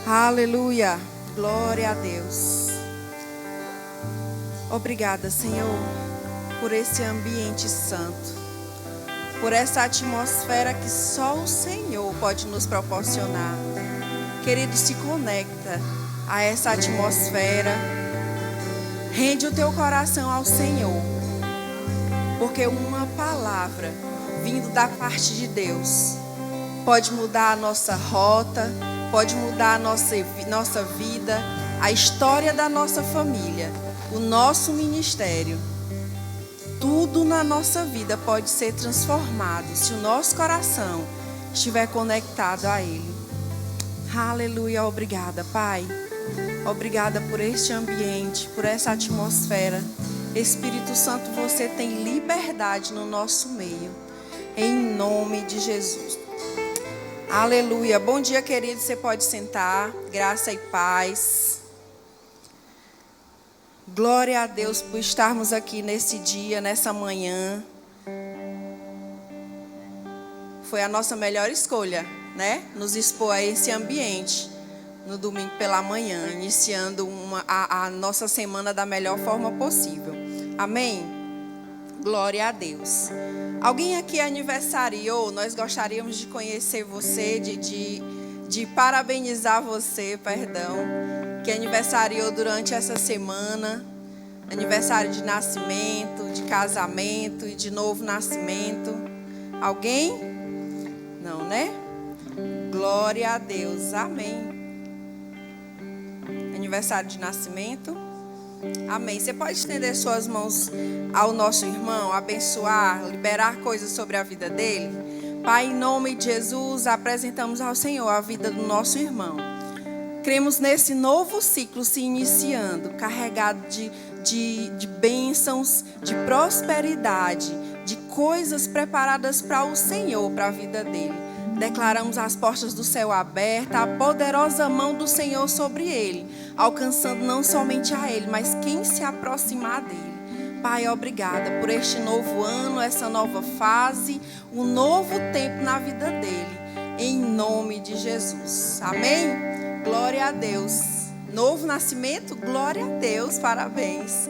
Aleluia, glória a Deus. Obrigada, Senhor, por esse ambiente santo, por essa atmosfera que só o Senhor pode nos proporcionar. Querido, se conecta a essa atmosfera, rende o teu coração ao Senhor, porque uma palavra vindo da parte de Deus pode mudar a nossa rota, pode mudar a nossa vida, a história da nossa família, o nosso ministério. Tudo na nossa vida pode ser transformado se o nosso coração estiver conectado a Ele. Aleluia, obrigada, Pai. Obrigada por este ambiente, por essa atmosfera. Espírito Santo, você tem liberdade no nosso meio. Em nome de Jesus. Aleluia. Bom dia, querido. Você pode sentar. Graça e paz. Glória a Deus por estarmos aqui nesse dia, nessa manhã. Foi a nossa melhor escolha, né? Nos expor a esse ambiente no domingo pela manhã, iniciando a nossa semana da melhor forma possível. Amém? Glória a Deus. Alguém aqui aniversariou? Nós gostaríamos de conhecer você, de parabenizar você, que aniversariou durante essa semana. Aniversário de nascimento, de casamento e de novo nascimento. Alguém? Não, né? Glória a Deus. Amém. Aniversário de nascimento. Amém. Você pode estender suas mãos ao nosso irmão, abençoar, liberar coisas sobre a vida dele? Pai, em nome de Jesus, apresentamos ao Senhor a vida do nosso irmão. Cremos nesse novo ciclo se iniciando, carregado de bênçãos, de prosperidade, de coisas preparadas para o Senhor, para a vida dele. Declaramos as portas do céu abertas, a poderosa mão do Senhor sobre ele, alcançando não somente a ele, mas quem se aproximar dele. Pai, obrigada por este novo ano, essa nova fase, um novo tempo na vida dele, em nome de Jesus. Amém? Glória a Deus. Novo nascimento? Glória a Deus, parabéns.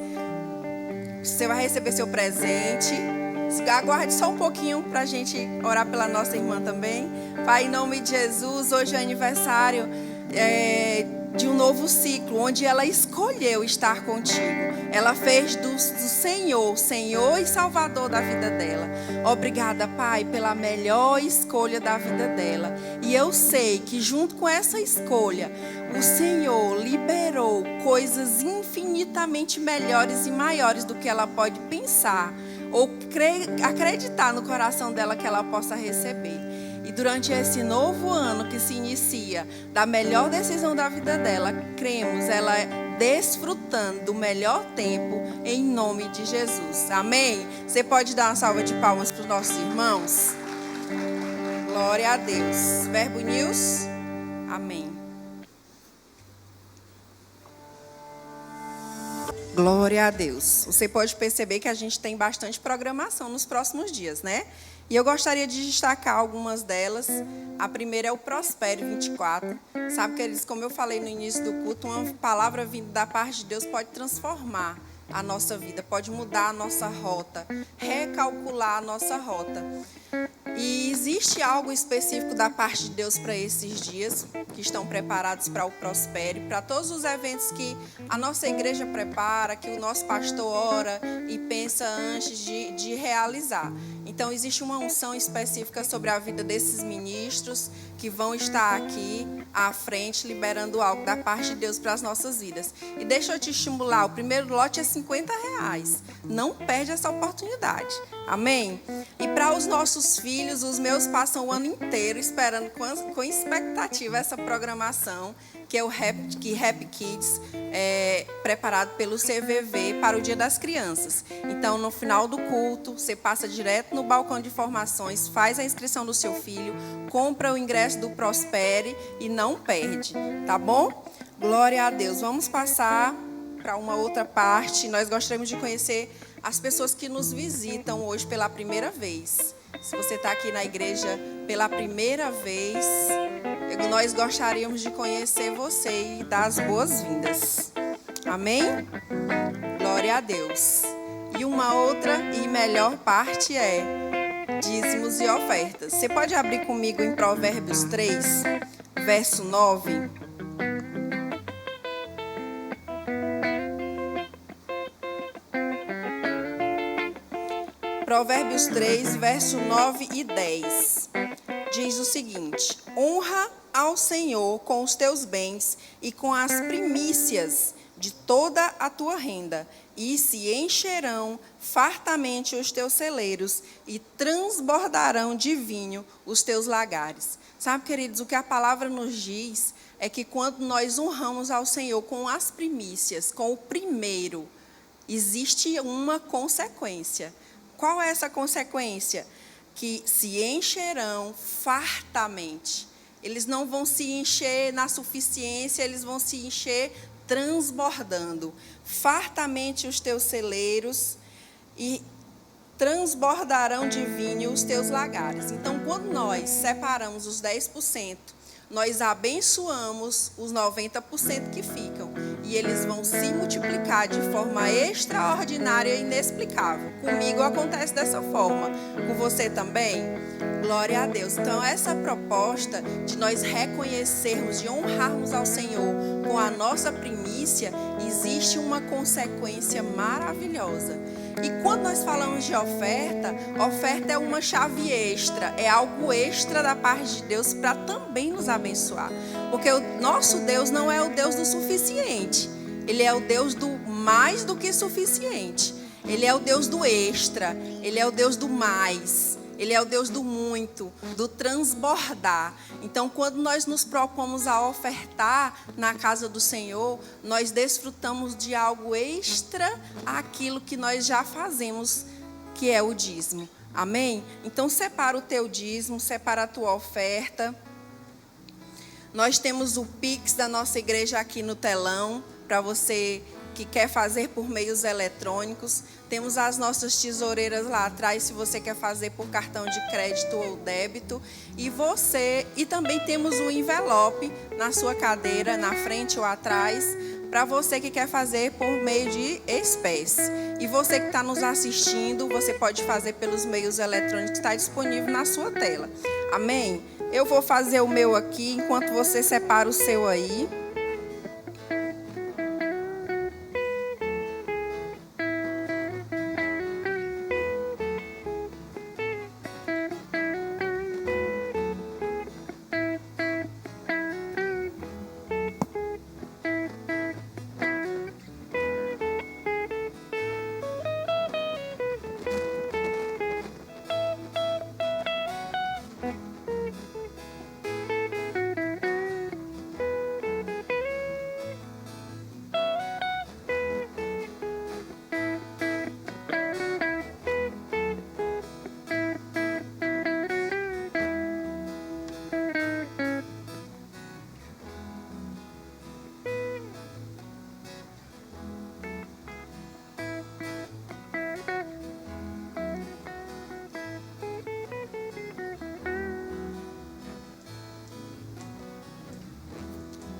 Você vai receber seu presente. Aguarde só um pouquinho para a gente orar pela nossa irmã também. Pai, em nome de Jesus, hoje é aniversário de um novo ciclo, onde ela escolheu estar contigo. Ela fez do Senhor e Salvador da vida dela. Obrigada, Pai, pela melhor escolha da vida dela. E eu sei que junto com essa escolha, o Senhor liberou coisas infinitamente melhores e maiores do que ela pode pensar ou acreditar no coração dela que ela possa receber. E durante esse novo ano que se inicia, da melhor decisão da vida dela, cremos ela desfrutando do melhor tempo em nome de Jesus. Amém? Você pode dar uma salva de palmas para os nossos irmãos? Glória a Deus. Verbo News? Amém. Glória a Deus. Você pode perceber que a gente tem bastante programação nos próximos dias, né? E eu gostaria de destacar algumas delas. A primeira é o Prospere 24. Sabe, queridos, como eu falei no início do culto, uma palavra vinda da parte de Deus pode transformar a nossa vida, pode mudar a nossa rota, recalcular a nossa rota. E existe algo específico da parte de Deus para esses dias, que estão preparados para o Prospere, para todos os eventos que a nossa igreja prepara, que o nosso pastor ora e pensa antes de realizar. Então, existe uma unção específica sobre a vida desses ministros que vão estar aqui à frente, liberando algo da parte de Deus para as nossas vidas. E deixa eu te estimular, o primeiro lote é R$50. Não perde essa oportunidade. Amém? E para os nossos filhos, os meus passam o ano inteiro esperando com expectativa essa programação, que é o Happy Kids, preparado pelo CVV para o Dia das Crianças. Então, no final do culto, você passa direto no balcão de informações, faz a inscrição do seu filho, compra o ingresso do Prospere e não perde, tá bom? Glória a Deus. Vamos passar para uma outra parte. Nós gostaríamos de conhecer as pessoas que nos visitam hoje pela primeira vez. Se você está aqui na igreja pela primeira vez, nós gostaríamos de conhecer você e dar as boas-vindas. Amém? Glória a Deus. E uma outra e melhor parte é dízimos e ofertas. Você pode abrir comigo em Provérbios 3, verso 9? Provérbios 3, verso 9 e 10. Diz o seguinte: honra ao Senhor com os teus bens e com as primícias de toda a tua renda, e se encherão fartamente os teus celeiros e transbordarão de vinho os teus lagares. Sabe, queridos, o que a palavra nos diz é que quando nós honramos ao Senhor com as primícias, com o primeiro, existe uma consequência. Qual é essa consequência? Que se encherão fartamente. Eles não vão se encher na suficiência, eles vão se encher transbordando. Fartamente os teus celeiros e transbordarão de vinho os teus lagares. Então, quando nós separamos os 10%, nós abençoamos os 90% que ficam. E eles vão se multiplicar de forma extraordinária e inexplicável. Comigo acontece dessa forma. Com você também? Glória a Deus. Então, essa proposta de nós reconhecermos, de honrarmos ao Senhor com a nossa primícia, existe uma consequência maravilhosa. E quando nós falamos de oferta, oferta é uma chave extra, é algo extra da parte de Deus para também nos abençoar. Porque o nosso Deus não é o Deus do suficiente, Ele é o Deus do mais do que suficiente. Ele é o Deus do extra, Ele é o Deus do mais. Ele é o Deus do muito, do transbordar. Então, quando nós nos propomos a ofertar na casa do Senhor, nós desfrutamos de algo extra àquilo que nós já fazemos, que é o dízimo. Amém? Então, separa o teu dízimo, separa a tua oferta. Nós temos o Pix da nossa igreja aqui no telão, para você que quer fazer por meios eletrônicos. Temos as nossas tesoureiras lá atrás, se você quer fazer por cartão de crédito ou débito. E também temos o envelope na sua cadeira, na frente ou atrás, para você que quer fazer por meio de espécie. E você que está nos assistindo, você pode fazer pelos meios eletrônicos, está disponível na sua tela. Amém? Eu vou fazer o meu aqui, enquanto você separa o seu aí.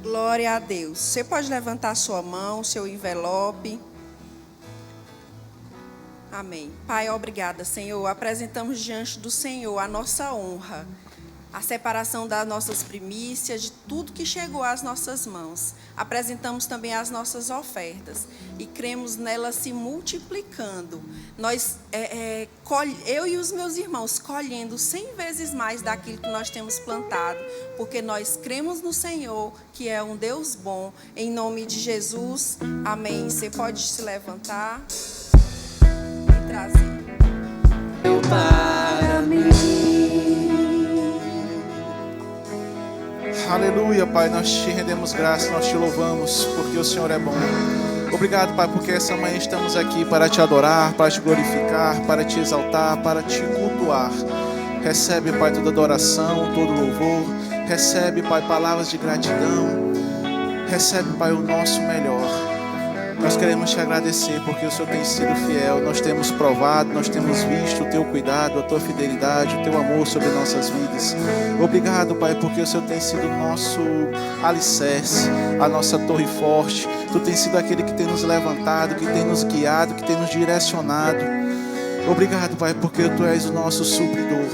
Glória a Deus. Você pode levantar sua mão, seu envelope. Amém. Pai, obrigada, Senhor. Apresentamos diante do Senhor a nossa honra, a separação das nossas primícias, de tudo que chegou às nossas mãos. Apresentamos também as nossas ofertas e cremos nelas se multiplicando. Eu e os meus irmãos colhendo 100 vezes mais daquilo que nós temos plantado, porque nós cremos no Senhor, que é um Deus bom. Em nome de Jesus, amém. Você pode se levantar e trazer. Para mim. Aleluia, Pai, nós te rendemos graça, nós te louvamos, porque o Senhor é bom. Obrigado, Pai, porque essa manhã estamos aqui para te adorar, para te glorificar, para te exaltar, para te cultuar. Recebe, Pai, toda adoração, todo louvor. Recebe, Pai, palavras de gratidão. Recebe, Pai, o nosso melhor. Nós queremos te agradecer porque o Senhor tem sido fiel. Nós temos provado, nós temos visto o teu cuidado, a tua fidelidade, o teu amor sobre nossas vidas. Obrigado, Pai, porque o Senhor tem sido o nosso alicerce, a nossa torre forte. Tu tens sido aquele que tem nos levantado, que tem nos guiado, que tem nos direcionado. Obrigado, Pai, porque tu és o nosso supridor.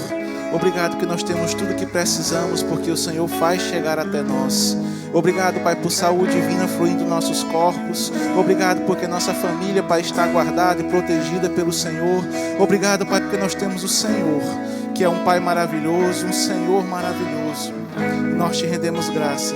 Obrigado que nós temos tudo o que precisamos, porque o Senhor faz chegar até nós. Obrigado, Pai, por saúde divina fluindo em nossos corpos. Obrigado porque nossa família, Pai, está guardada e protegida pelo Senhor. Obrigado, Pai, porque nós temos o Senhor, que é um Pai maravilhoso, um Senhor maravilhoso. E nós te rendemos graça.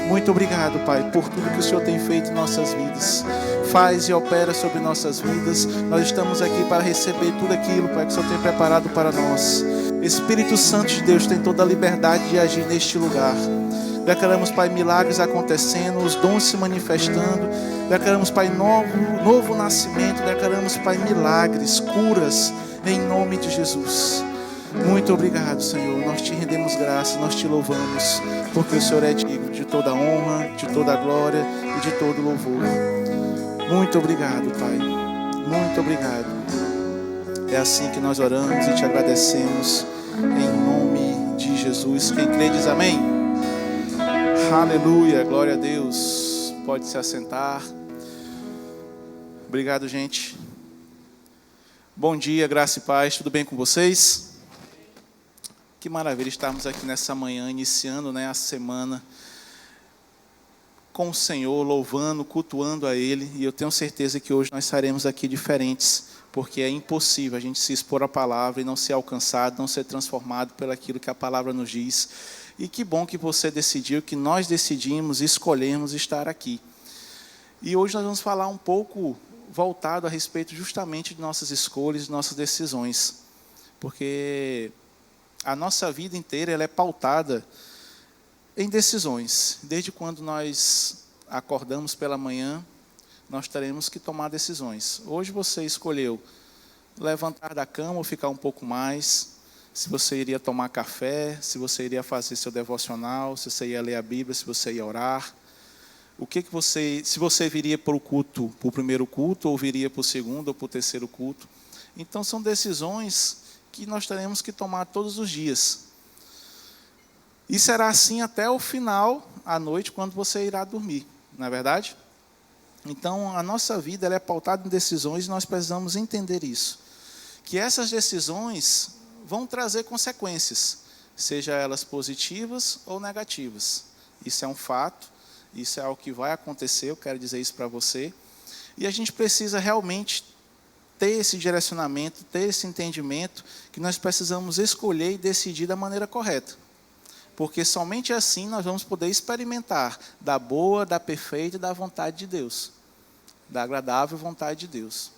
Muito obrigado, Pai, por tudo que o Senhor tem feito em nossas vidas. Faz e opera sobre nossas vidas. Nós estamos aqui para receber tudo aquilo, Pai, que o Senhor tem preparado para nós. Espírito Santo de Deus tem toda a liberdade de agir neste lugar. Declaramos, Pai, milagres acontecendo, os dons se manifestando. Declaramos, Pai, novo nascimento. Declaramos, Pai, milagres, curas, em nome de Jesus. Muito obrigado, Senhor. Nós te rendemos graça, nós te louvamos, porque o Senhor é digno de toda a honra, de toda a glória e de todo o louvor. Muito obrigado, Pai. Muito obrigado. É assim que nós oramos e te agradecemos, em nome de Jesus. Quem crê diz amém. Aleluia, glória a Deus. Pode se assentar. Obrigado, gente. Bom dia, graça e paz. Tudo bem com vocês? Que maravilha estarmos aqui nessa manhã, iniciando, a semana com o Senhor, louvando, cultuando a Ele. E eu tenho certeza que hoje nós estaremos aqui diferentes, porque é impossível a gente se expor à palavra e não ser alcançado, não ser transformado pelo aquilo que a palavra nos diz. E que bom que você decidiu, que nós decidimos e escolhemos estar aqui. E hoje nós vamos falar um pouco voltado a respeito justamente de nossas escolhas, de nossas decisões. Porque a nossa vida inteira ela é pautada em decisões. Desde quando nós acordamos pela manhã, nós teremos que tomar decisões. Hoje você escolheu levantar da cama ou ficar um pouco mais, se você iria tomar café, se você iria fazer seu devocional, se você ia ler a Bíblia, se você ia orar. Se você viria para o culto, para o primeiro culto, ou viria para o segundo ou para o terceiro culto. Então são decisões que nós teremos que tomar todos os dias. E será assim até o final, à noite, quando você irá dormir, não é verdade? Então, a nossa vida ela é pautada em decisões e nós precisamos entender isso. Que essas decisões vão trazer consequências, seja elas positivas ou negativas. Isso é um fato, isso é algo que vai acontecer, eu quero dizer isso para você. E a gente precisa realmente ter esse direcionamento, ter esse entendimento, que nós precisamos escolher e decidir da maneira correta. Porque somente assim nós vamos poder experimentar da boa, da perfeita e da vontade de Deus. Da agradável vontade de Deus.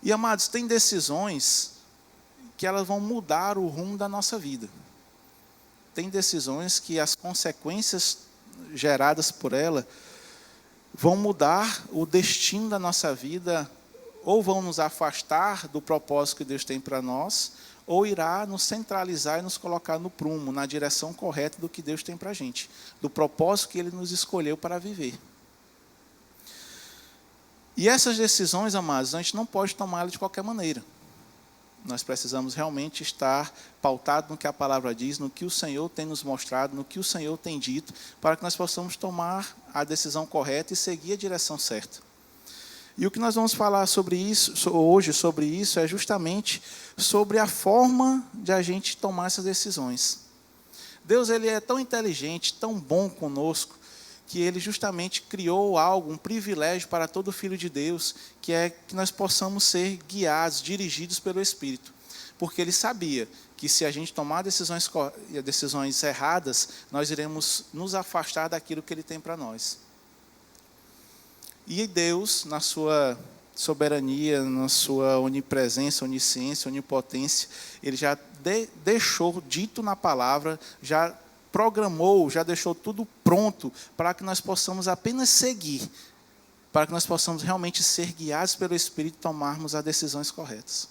E, amados, tem decisões que elas vão mudar o rumo da nossa vida. Tem decisões que as consequências geradas por ela vão mudar o destino da nossa vida, ou vão nos afastar do propósito que Deus tem para nós, ou irá nos centralizar e nos colocar no prumo, na direção correta do que Deus tem para a gente, do propósito que Ele nos escolheu para viver. E essas decisões, amados, a gente não pode tomá-las de qualquer maneira. Nós precisamos realmente estar pautados no que a palavra diz, no que o Senhor tem nos mostrado, no que o Senhor tem dito, para que nós possamos tomar a decisão correta e seguir a direção certa. E o que nós vamos falar sobre isso, hoje sobre isso, é justamente sobre a forma de a gente tomar essas decisões. Deus ele é tão inteligente, tão bom conosco, que Ele justamente criou algo, um privilégio para todo filho de Deus, que é que nós possamos ser guiados, dirigidos pelo Espírito. Porque Ele sabia que se a gente tomar decisões erradas, nós iremos nos afastar daquilo que Ele tem para nós. E Deus, na sua soberania, na sua onipresença, onisciência, onipotência, Ele já deixou dito na palavra, já programou, já deixou tudo pronto para que nós possamos apenas seguir, para que nós possamos realmente ser guiados pelo Espírito e tomarmos as decisões corretas.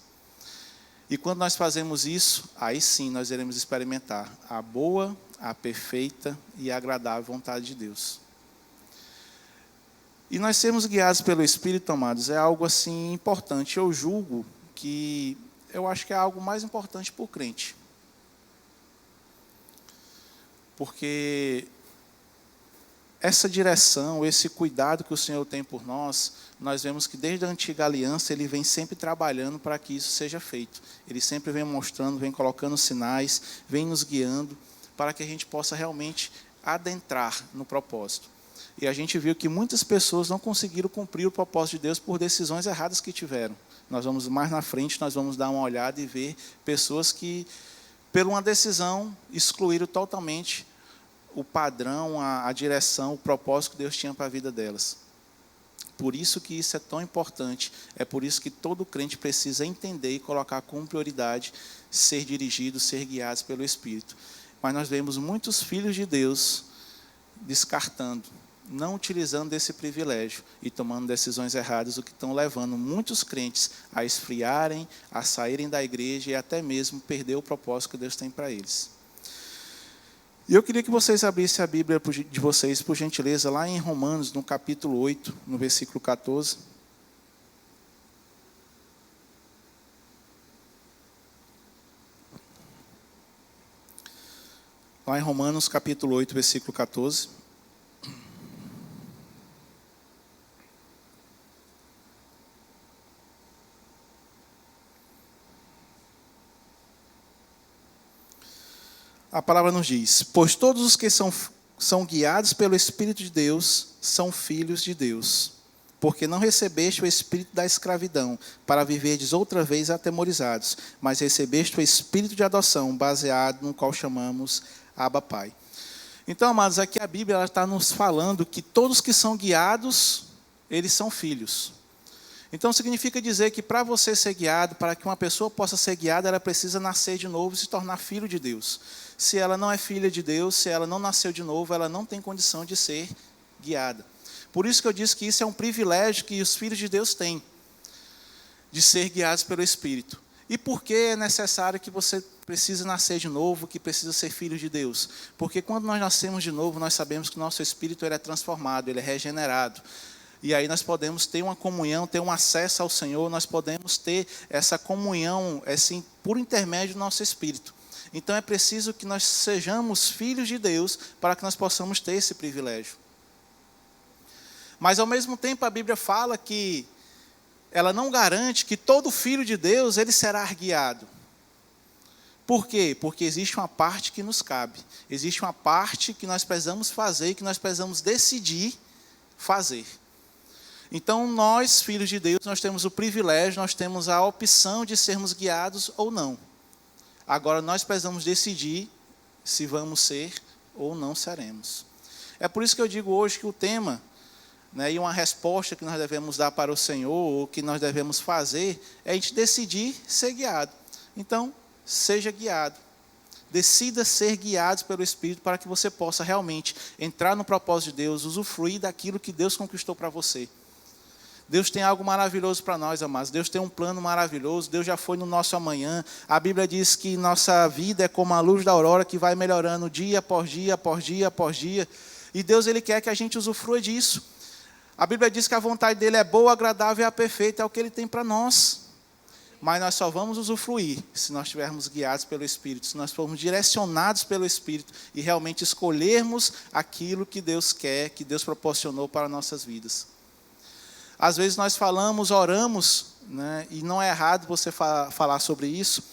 E quando nós fazemos isso, aí sim nós iremos experimentar a boa, a perfeita e a agradável vontade de Deus. E nós sermos guiados pelo Espírito, amados, é algo assim importante. Eu julgo que, eu acho que é algo mais importante para o crente. Porque essa direção, esse cuidado que o Senhor tem por nós, nós vemos que desde a antiga aliança Ele vem sempre trabalhando para que isso seja feito. Ele sempre vem mostrando, vem colocando sinais, vem nos guiando, para que a gente possa realmente adentrar no propósito. E a gente viu que muitas pessoas não conseguiram cumprir o propósito de Deus por decisões erradas que tiveram. Nós vamos mais na frente, nós vamos dar uma olhada e ver pessoas que, por uma decisão, excluíram totalmente o padrão, a direção, o propósito que Deus tinha para a vida delas. Por isso que isso é tão importante, é por isso que todo crente precisa entender e colocar como prioridade ser dirigido, ser guiado pelo Espírito. Mas nós vemos muitos filhos de Deus descartando, não utilizando desse privilégio e tomando decisões erradas, o que estão levando muitos crentes a esfriarem, a saírem da igreja e até mesmo perder o propósito que Deus tem para eles. E eu queria que vocês abrissem a Bíblia de vocês, por gentileza, lá em Romanos, no capítulo 8, no versículo 14. Lá em Romanos, capítulo 8, versículo 14. A palavra nos diz: pois todos os que são guiados pelo Espírito de Deus são filhos de Deus. Porque não recebeste o espírito da escravidão, para viverdes outra vez atemorizados, mas recebeste o espírito de adoção, baseado no qual chamamos Abba Pai. Então, amados, aqui a Bíblia ela está nos falando que todos que são guiados, eles são filhos. Então, significa dizer que para você ser guiado, para que uma pessoa possa ser guiada, ela precisa nascer de novo e se tornar filho de Deus. Se ela não é filha de Deus, se ela não nasceu de novo, ela não tem condição de ser guiada. Por isso que eu disse que isso é um privilégio que os filhos de Deus têm, de ser guiados pelo Espírito. E por que é necessário que você precisa nascer de novo, que precisa ser filho de Deus? Porque quando nós nascemos de novo, nós sabemos que o nosso espírito ele é transformado, ele é regenerado. E aí nós podemos ter uma comunhão, ter um acesso ao Senhor, nós podemos ter essa comunhão, assim, por intermédio do nosso espírito. Então é preciso que nós sejamos filhos de Deus para que nós possamos ter esse privilégio. Mas ao mesmo tempo a Bíblia fala que ela não garante que todo filho de Deus ele será guiado. Por quê? Porque existe uma parte que nos cabe. Existe uma parte que nós precisamos fazer, que nós precisamos decidir fazer. Então nós, filhos de Deus, nós temos o privilégio, nós temos a opção de sermos guiados ou não. Agora nós precisamos decidir se vamos ser ou não seremos. É por isso que eu digo hoje que o tema, né, e uma resposta que nós devemos dar para o Senhor, ou que nós devemos fazer, é a gente decidir ser guiado. Então, seja guiado. Decida ser guiado pelo Espírito para que você possa realmente entrar no propósito de Deus, usufruir daquilo que Deus conquistou para você. Deus tem algo maravilhoso para nós, amados. Deus tem um plano maravilhoso. Deus já foi no nosso amanhã. A Bíblia diz que nossa vida é como a luz da aurora que vai melhorando dia após dia, após dia, após dia. E Deus ele quer que a gente usufrua disso. A Bíblia diz que a vontade dele é boa, agradável e a perfeita. É o que ele tem para nós. Mas nós só vamos usufruir se nós estivermos guiados pelo Espírito, se nós formos direcionados pelo Espírito e realmente escolhermos aquilo que Deus quer, que Deus proporcionou para nossas vidas. Às vezes nós falamos, oramos, né, e não é errado você falar sobre isso,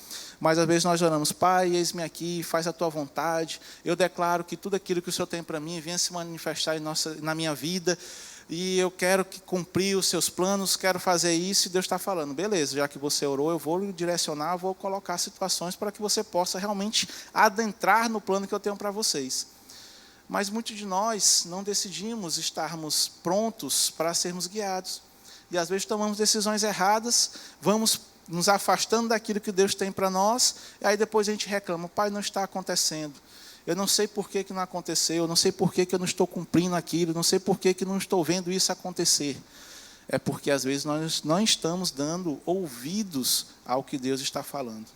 mas às vezes nós oramos: Pai, eis-me aqui, faz a tua vontade, eu declaro que tudo aquilo que o Senhor tem para mim venha se manifestar na minha vida, e eu quero cumprir os seus planos, quero fazer isso, e Deus está falando: beleza, já que você orou, eu vou lhe direcionar, vou colocar situações para que você possa realmente adentrar no plano que eu tenho para vocês. Mas muitos de nós não decidimos estarmos prontos para sermos guiados. E às vezes tomamos decisões erradas, vamos nos afastando daquilo que Deus tem para nós, e aí depois a gente reclama: Pai, não está acontecendo. Eu não sei por que não aconteceu, eu não sei por que eu não estou cumprindo aquilo, não sei por que não estou vendo isso acontecer. É porque às vezes nós não estamos dando ouvidos ao que Deus está falando.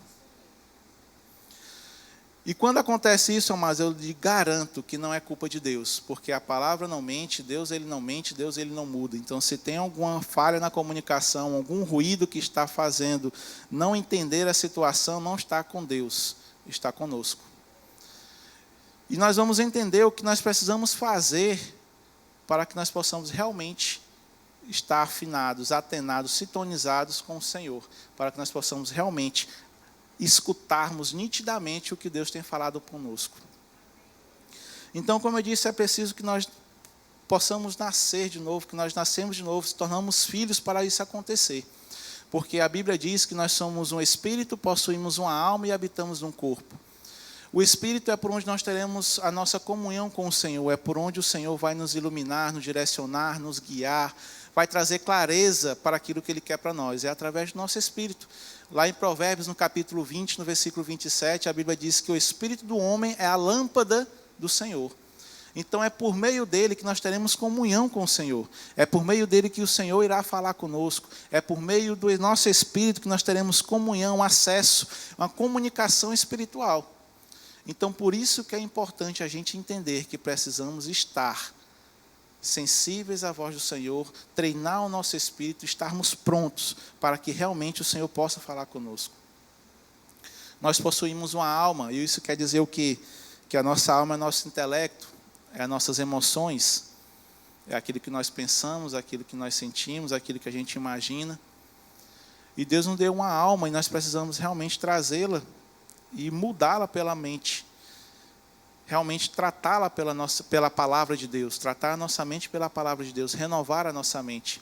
E quando acontece isso, amados, eu lhe garanto que não é culpa de Deus, porque a palavra não mente, Deus ele não muda. Então, se tem alguma falha na comunicação, algum ruído que está fazendo não entender a situação, não está com Deus, está conosco. E nós vamos entender o que nós precisamos fazer para que nós possamos realmente estar afinados, atenados, sintonizados com o Senhor, para que nós possamos realmente escutarmos nitidamente o que Deus tem falado conosco. Então, como eu disse, é preciso que nós possamos nascer de novo, que nós nascemos de novo, se tornamos filhos para isso acontecer. Porque a Bíblia diz que nós somos um espírito, possuímos uma alma e habitamos num corpo. O Espírito é por onde nós teremos a nossa comunhão com o Senhor, é por onde o Senhor vai nos iluminar, nos direcionar, nos guiar, vai trazer clareza para aquilo que Ele quer para nós, é através do nosso Espírito. Lá em Provérbios, no capítulo 20, no versículo 27, a Bíblia diz que o Espírito do homem é a lâmpada do Senhor. Então é por meio dele que nós teremos comunhão com o Senhor, é por meio dele que o Senhor irá falar conosco, é por meio do nosso Espírito que nós teremos comunhão, acesso, uma comunicação espiritual. Então, por isso que é importante a gente entender que precisamos estar sensíveis à voz do Senhor, treinar o nosso espírito, estarmos prontos para que realmente o Senhor possa falar conosco. Nós possuímos uma alma, e isso quer dizer o quê? Que a nossa alma é nosso intelecto, é as nossas emoções, é aquilo que nós pensamos, aquilo que nós sentimos, aquilo que a gente imagina. E Deus nos deu uma alma e nós precisamos realmente trazê-la e mudá-la pela mente, realmente tratá-la pela palavra de Deus, tratar a nossa mente pela palavra de Deus, renovar a nossa mente,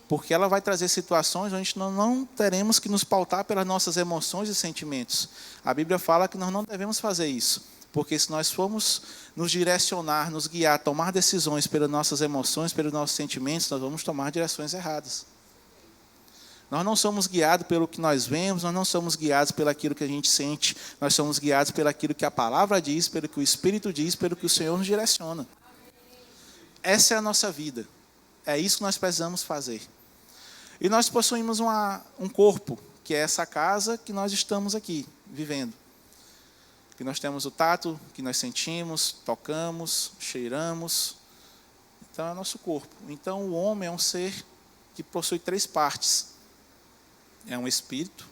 porque ela vai trazer situações onde nós não teremos que nos pautar pelas nossas emoções e sentimentos. A Bíblia fala que nós não devemos fazer isso, porque se nós formos nos direcionar, nos guiar, tomar decisões pelas nossas emoções, pelos nossos sentimentos, nós vamos tomar direções erradas. Nós não somos guiados pelo que nós vemos, nós não somos guiados pelo aquilo que a gente sente, nós somos guiados pelo aquilo que a palavra diz, pelo que o Espírito diz, pelo que o Senhor nos direciona. Essa é a nossa vida, é isso que nós precisamos fazer. E nós possuímos um corpo, que é essa casa que nós estamos aqui, vivendo. Que nós temos o tato, que nós sentimos, tocamos, cheiramos. Então é o nosso corpo. Então o homem é um ser que possui 3 partes. É um espírito,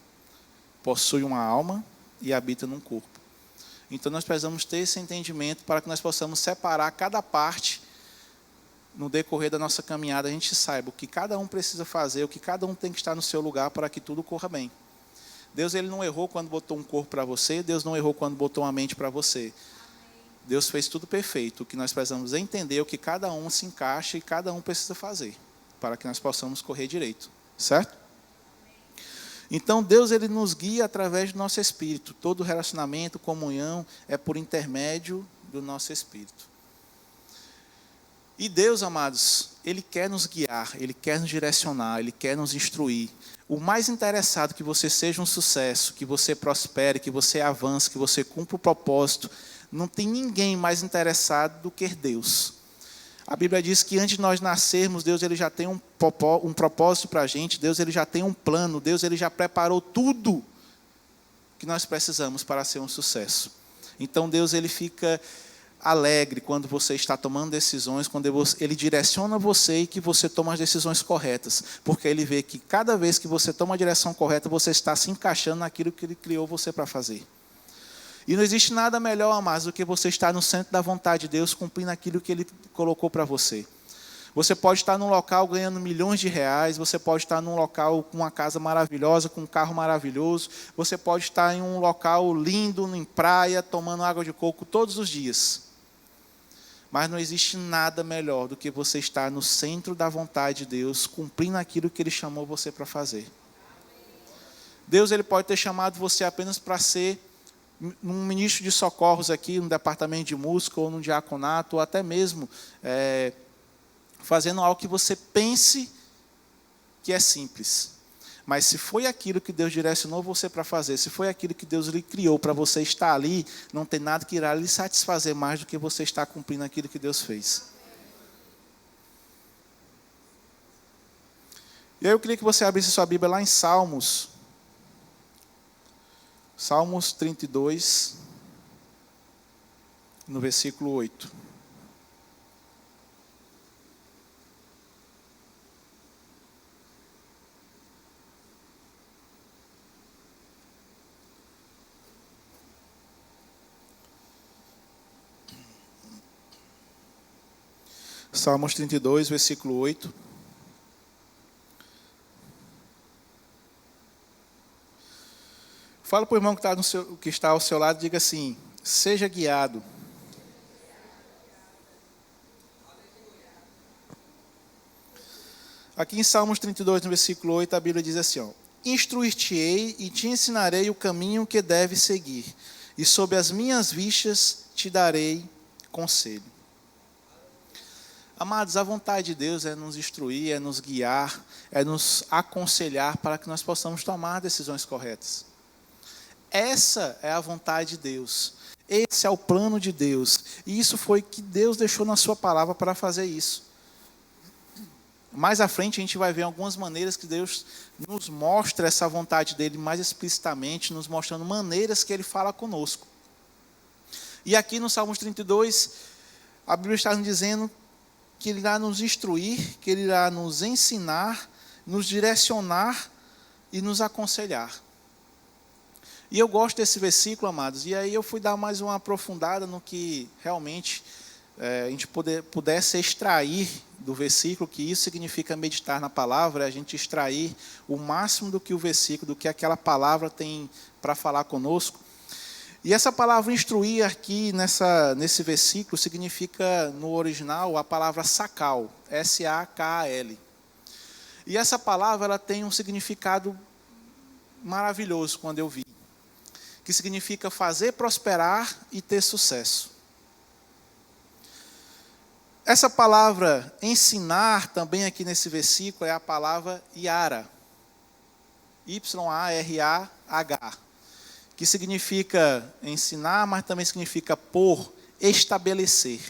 possui uma alma e habita num corpo. Então nós precisamos ter esse entendimento para que nós possamos separar cada parte no decorrer da nossa caminhada, a gente saiba o que cada um precisa fazer, o que cada um tem que estar no seu lugar para que tudo corra bem. Deus ele não errou quando botou um corpo para você, Deus não errou quando botou uma mente para você. Deus fez tudo perfeito. O que nós precisamos entender é o que cada um se encaixa e cada um precisa fazer, para que nós possamos correr direito, certo? Então Deus ele nos guia através do nosso espírito. Todo relacionamento, comunhão é por intermédio do nosso espírito. E Deus, amados, Ele quer nos guiar, Ele quer nos direcionar, Ele quer nos instruir. O mais interessado que você seja um sucesso, que você prospere, que você avance, que você cumpra o propósito, não tem ninguém mais interessado do que Deus. A Bíblia diz que antes de nós nascermos, Deus ele já tem um propósito para a gente, Deus ele já tem um plano, Deus ele já preparou tudo que nós precisamos para ser um sucesso. Então Deus ele fica alegre quando você está tomando decisões, quando ele direciona você e que você toma as decisões corretas, porque ele vê que cada vez que você toma a direção correta, você está se encaixando naquilo que ele criou você para fazer. E não existe nada melhor, amados, do que você estar no centro da vontade de Deus, cumprindo aquilo que Ele colocou para você. Você pode estar num local ganhando milhões de reais, você pode estar num local com uma casa maravilhosa, com um carro maravilhoso, você pode estar em um local lindo, em praia, tomando água de coco todos os dias. Mas não existe nada melhor do que você estar no centro da vontade de Deus, cumprindo aquilo que Ele chamou você para fazer. Deus ele pode ter chamado você apenas para ser num ministro de socorros aqui, no departamento de música, ou no diaconato, ou até mesmo fazendo algo que você pense que é simples. Mas se foi aquilo que Deus direcionou você para fazer, se foi aquilo que Deus lhe criou para você estar ali, não tem nada que irá lhe satisfazer mais do que você estar cumprindo aquilo que Deus fez. E aí eu queria que você abrisse sua Bíblia lá em Salmos 32. no versículo 8. Salmos 32, versículo 8. Fala para o irmão que está ao seu lado, diga assim: seja guiado. Aqui em Salmos 32, no versículo 8, a Bíblia diz assim: instruir-te-ei e te ensinarei o caminho que deves seguir, e sob as minhas vistas te darei conselho. Amados, a vontade de Deus é nos instruir, é nos guiar, é nos aconselhar para que nós possamos tomar decisões corretas. Essa é a vontade de Deus. Esse é o plano de Deus. E isso foi que Deus deixou na sua palavra para fazer isso. Mais à frente a gente vai ver algumas maneiras que Deus nos mostra essa vontade dele mais explicitamente, nos mostrando maneiras que ele fala conosco. E aqui no Salmos 32, a Bíblia está nos dizendo que ele irá nos instruir, que ele irá nos ensinar, nos direcionar e nos aconselhar. E eu gosto desse versículo, amados, e aí eu fui dar mais uma aprofundada no que realmente a gente pudesse extrair do versículo, que isso significa meditar na palavra, a gente extrair o máximo do que o versículo, do que aquela palavra tem para falar conosco. E essa palavra instruir aqui nesse versículo significa, no original, a palavra sakal, S-A-K-A-L. E essa palavra ela tem um significado maravilhoso quando eu vi, que significa fazer prosperar e ter sucesso. Essa palavra ensinar também aqui nesse versículo é a palavra Yara, Y-A-R-A-H, que significa ensinar, mas também significa pôr, estabelecer.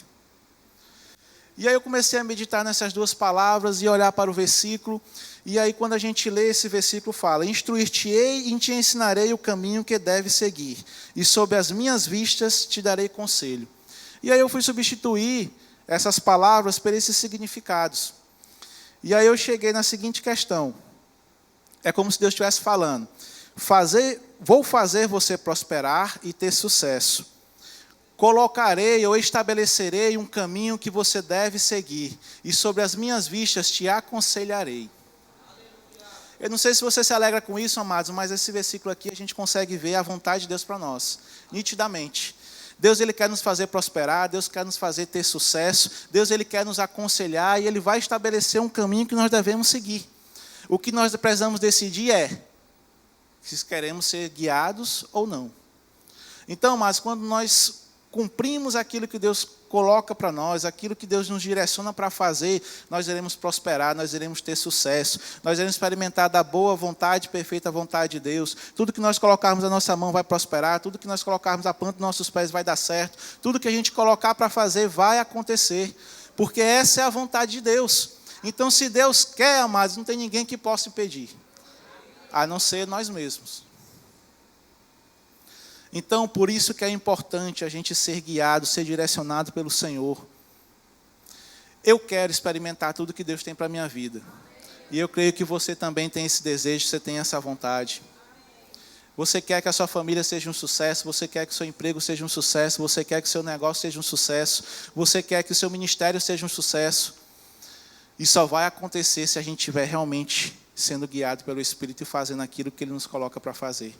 E aí eu comecei a meditar nessas duas palavras e olhar para o versículo, e aí quando a gente lê esse versículo fala: instruir-te-ei e te ensinarei o caminho que deves seguir, e sob as minhas vistas te darei conselho. E aí eu fui substituir essas palavras por esses significados. E aí eu cheguei na seguinte questão: é como se Deus estivesse falando, vou fazer você prosperar e ter sucesso. Colocarei ou estabelecerei um caminho que você deve seguir, e sobre as minhas vistas te aconselharei. Eu não sei se você se alegra com isso, amados, mas esse versículo aqui a gente consegue ver a vontade de Deus para nós, nitidamente. Deus ele quer nos fazer prosperar, Deus quer nos fazer ter sucesso, Deus ele quer nos aconselhar e ele vai estabelecer um caminho que nós devemos seguir. O que nós precisamos decidir é se queremos ser guiados ou não. Então, mas quando nós cumprimos aquilo que Deus coloca para nós, aquilo que Deus nos direciona para fazer, nós iremos prosperar, nós iremos ter sucesso, nós iremos experimentar da boa vontade, perfeita vontade de Deus. Tudo que nós colocarmos na nossa mão vai prosperar, tudo que nós colocarmos a planta dos nossos pés vai dar certo, tudo que a gente colocar para fazer vai acontecer, porque essa é a vontade de Deus. Então, se Deus quer, amados, não tem ninguém que possa impedir, a não ser nós mesmos. Então, por isso que é importante a gente ser guiado, ser direcionado pelo Senhor. Eu quero experimentar tudo que Deus tem para a minha vida. E eu creio que você também tem esse desejo, você tem essa vontade. Você quer que a sua família seja um sucesso, você quer que o seu emprego seja um sucesso, você quer que o seu negócio seja um sucesso, você quer que o seu ministério seja um sucesso. E só vai acontecer se a gente estiver realmente sendo guiado pelo Espírito e fazendo aquilo que Ele nos coloca para fazer.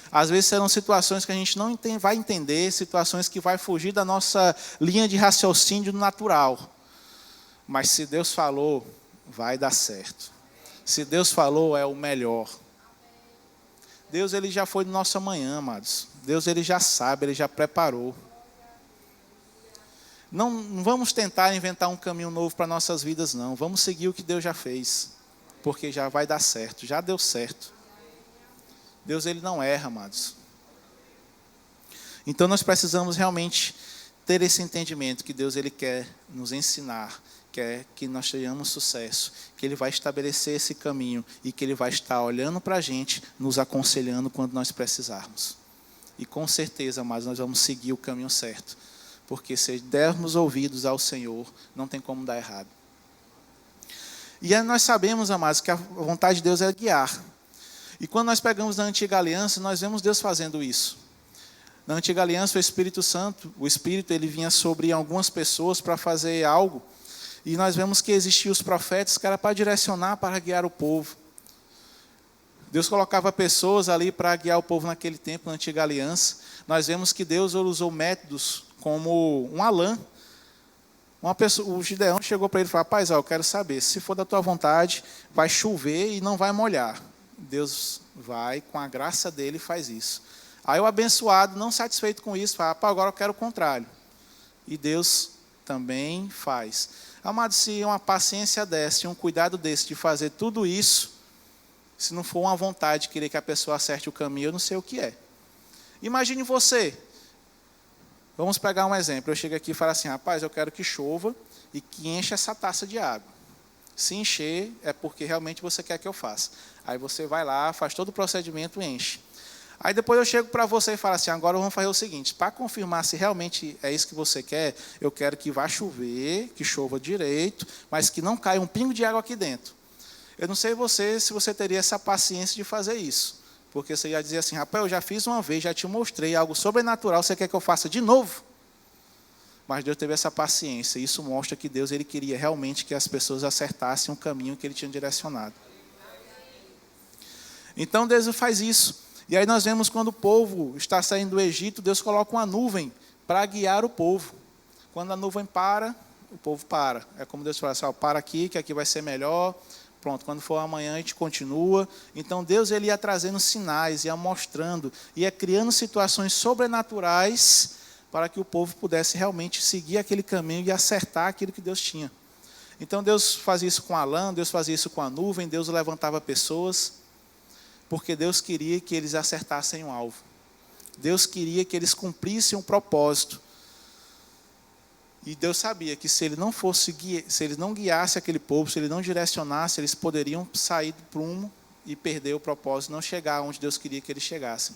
Às vezes serão situações que a gente não vai entender, situações que vai fugir da nossa linha de raciocínio natural. Mas se Deus falou, vai dar certo. Se Deus falou, é o melhor. Deus ele já foi do nosso amanhã, amados. Deus ele já sabe, ele já preparou. Não vamos tentar inventar um caminho novo para nossas vidas, não. Vamos seguir o que Deus já fez, porque já vai dar certo, já deu certo. Deus ele não erra, amados. Então nós precisamos realmente ter esse entendimento que Deus ele quer nos ensinar, quer que nós tenhamos sucesso, que Ele vai estabelecer esse caminho e que Ele vai estar olhando para a gente, nos aconselhando quando nós precisarmos. E com certeza, amados, nós vamos seguir o caminho certo, Porque se dermos ouvidos ao Senhor, não tem como dar errado. E aí nós sabemos, amados, que a vontade de Deus é guiar. E quando nós pegamos na Antiga Aliança, nós vemos Deus fazendo isso. Na Antiga Aliança, o Espírito Santo, o Espírito, ele vinha sobre algumas pessoas para fazer algo. E nós vemos que existiam os profetas que era para direcionar, para guiar o povo. Deus colocava pessoas ali para guiar o povo naquele tempo, na Antiga Aliança. Nós vemos que Deus usou métodos como um Alã. O Gideão chegou para ele e falou: rapaz, eu quero saber, se for da tua vontade, vai chover e não vai molhar. Deus vai, com a graça dele, faz isso. Aí o abençoado, não satisfeito com isso, fala: rapaz, agora eu quero o contrário. E Deus também faz. Amado, se uma paciência desse, um cuidado desse de fazer tudo isso, se não for uma vontade de querer que a pessoa acerte o caminho, eu não sei o que é. Imagine você. Vamos pegar um exemplo. Eu chego aqui e falo assim: rapaz, eu quero que chova e que encha essa taça de água. Se encher, é porque realmente você quer que eu faça. Aí você vai lá, faz todo o procedimento e enche. Aí depois eu chego para você e falo assim: agora vamos fazer o seguinte, para confirmar se realmente é isso que você quer, eu quero que vá chover, que chova direito, mas que não caia um pingo de água aqui dentro. Eu não sei se você teria essa paciência de fazer isso. Porque você ia dizer assim: rapaz, eu já fiz uma vez, já te mostrei algo sobrenatural, você quer que eu faça de novo? Mas Deus teve essa paciência. Isso mostra que Deus, ele queria realmente que as pessoas acertassem o caminho que ele tinha direcionado. Então Deus faz isso. E aí nós vemos quando o povo está saindo do Egito, Deus coloca uma nuvem para guiar o povo. Quando a nuvem para, o povo para. É como Deus fala assim: ó, para aqui, que aqui vai ser melhor. Pronto, quando for amanhã a gente continua. Então Deus, ele ia trazendo sinais, ia mostrando, ia criando situações sobrenaturais para que o povo pudesse realmente seguir aquele caminho e acertar aquilo que Deus tinha. Então Deus fazia isso com a lã, Deus fazia isso com a nuvem, Deus levantava pessoas, porque Deus queria que eles acertassem o alvo. Deus queria que eles cumprissem um propósito. E Deus sabia que se ele não guiasse aquele povo, se ele não direcionasse, eles poderiam sair do prumo e perder o propósito, não chegar onde Deus queria que eles chegassem.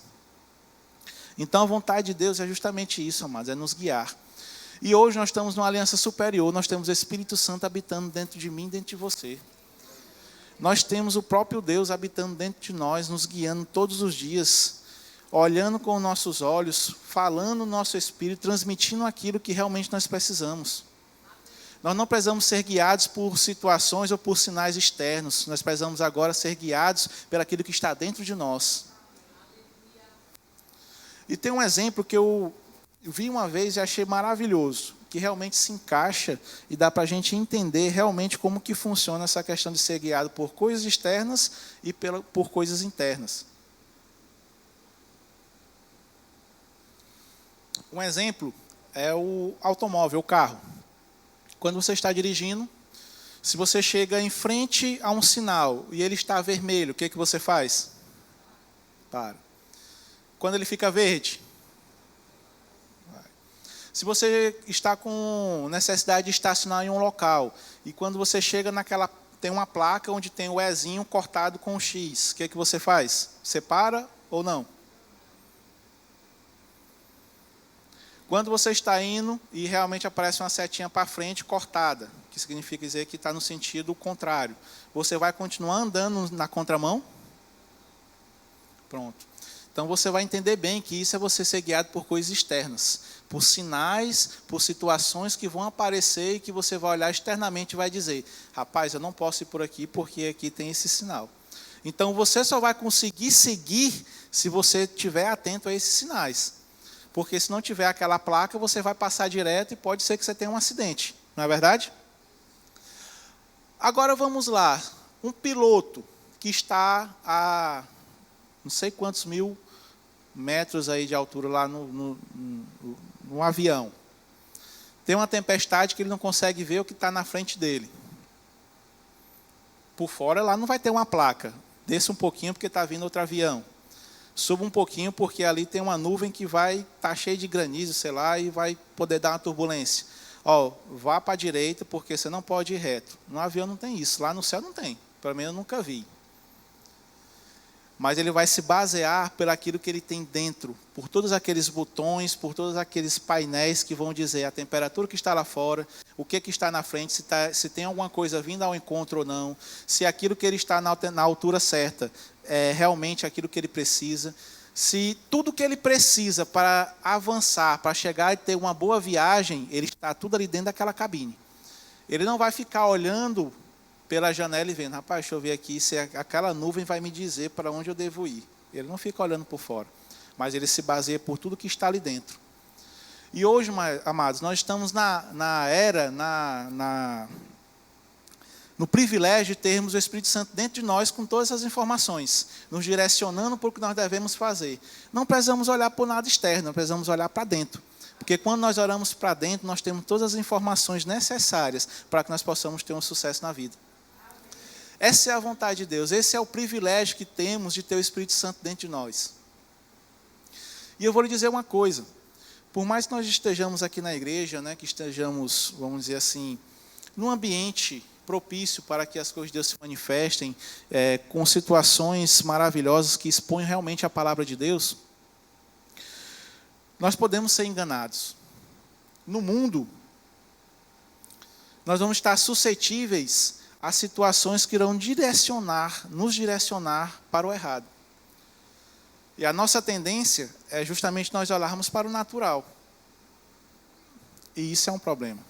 Então a vontade de Deus é justamente isso, amados, é nos guiar. E hoje nós estamos numa aliança superior, nós temos o Espírito Santo habitando dentro de mim, dentro de você. Nós temos o próprio Deus habitando dentro de nós, nos guiando todos os dias, olhando com os nossos olhos, falando no nosso espírito, transmitindo aquilo que realmente nós precisamos. Nós não precisamos ser guiados por situações ou por sinais externos, nós precisamos agora ser guiados por aquilo que está dentro de nós. E tem um exemplo que eu vi uma vez e achei maravilhoso, que realmente se encaixa e dá para a gente entender realmente como que funciona essa questão de ser guiado por coisas externas e por coisas internas. Um exemplo é o automóvel, o carro. Quando você está dirigindo, se você chega em frente a um sinal e ele está vermelho, o que você faz? Para. Quando ele fica verde? Vai. Se você está com necessidade de estacionar em um local e quando você chega tem uma placa onde tem o Ezinho cortado com um X, o que você faz? Você para ou não? Quando você está indo e realmente aparece uma setinha para frente cortada, que significa dizer que está no sentido contrário, você vai continuar andando na contramão? Pronto. Então você vai entender bem que isso é você ser guiado por coisas externas, por sinais, por situações que vão aparecer e que você vai olhar externamente e vai dizer: rapaz, eu não posso ir por aqui porque aqui tem esse sinal. Então você só vai conseguir seguir se você estiver atento a esses sinais. Porque se não tiver aquela placa, você vai passar direto e pode ser que você tenha um acidente. Não é verdade? Agora vamos lá. Um piloto que está a não sei quantos mil metros aí de altura lá no avião. Tem uma tempestade que ele não consegue ver o que está na frente dele. Por fora lá não vai ter uma placa. Desça um pouquinho porque está vindo outro avião. Suba um pouquinho porque ali tem uma nuvem que vai estar cheia de granizo, sei lá, e vai poder dar uma turbulência. Ó, vá para a direita porque você não pode ir reto. No avião não tem isso, lá no céu não tem. Pelo menos eu nunca vi. mas ele vai se basear pelaquilo que ele tem dentro, por todos aqueles botões, por todos aqueles painéis que vão dizer a temperatura que está lá fora, o que está na frente, se tem alguma coisa vindo ao encontro ou não, se aquilo que ele está na altura certa é realmente aquilo que ele precisa, se tudo que ele precisa para avançar, para chegar e ter uma boa viagem, ele está tudo ali dentro daquela cabine. Ele não vai ficar olhando pela janela e vendo, rapaz, deixa eu ver aqui se aquela nuvem vai me dizer para onde eu devo ir. Ele não fica olhando por fora, mas ele se baseia por tudo que está ali dentro. E hoje, amados, nós estamos na era, no privilégio de termos o Espírito Santo dentro de nós com todas essas informações, nos direcionando para o que nós devemos fazer. Não precisamos olhar para o nada externo, nós precisamos olhar para dentro. Porque quando nós olhamos para dentro, nós temos todas as informações necessárias para que nós possamos ter um sucesso na vida. Essa é a vontade de Deus, esse é o privilégio que temos de ter o Espírito Santo dentro de nós. E eu vou lhe dizer uma coisa, por mais que nós estejamos aqui na igreja, né, que estejamos, vamos dizer assim, num ambiente propício para que as coisas de Deus se manifestem, com situações maravilhosas que expõem realmente a palavra de Deus, nós podemos ser enganados. No mundo, nós vamos estar suscetíveis a situações que irão nos direcionar para o errado. E a nossa tendência é justamente nós olharmos para o natural. E isso é um problema.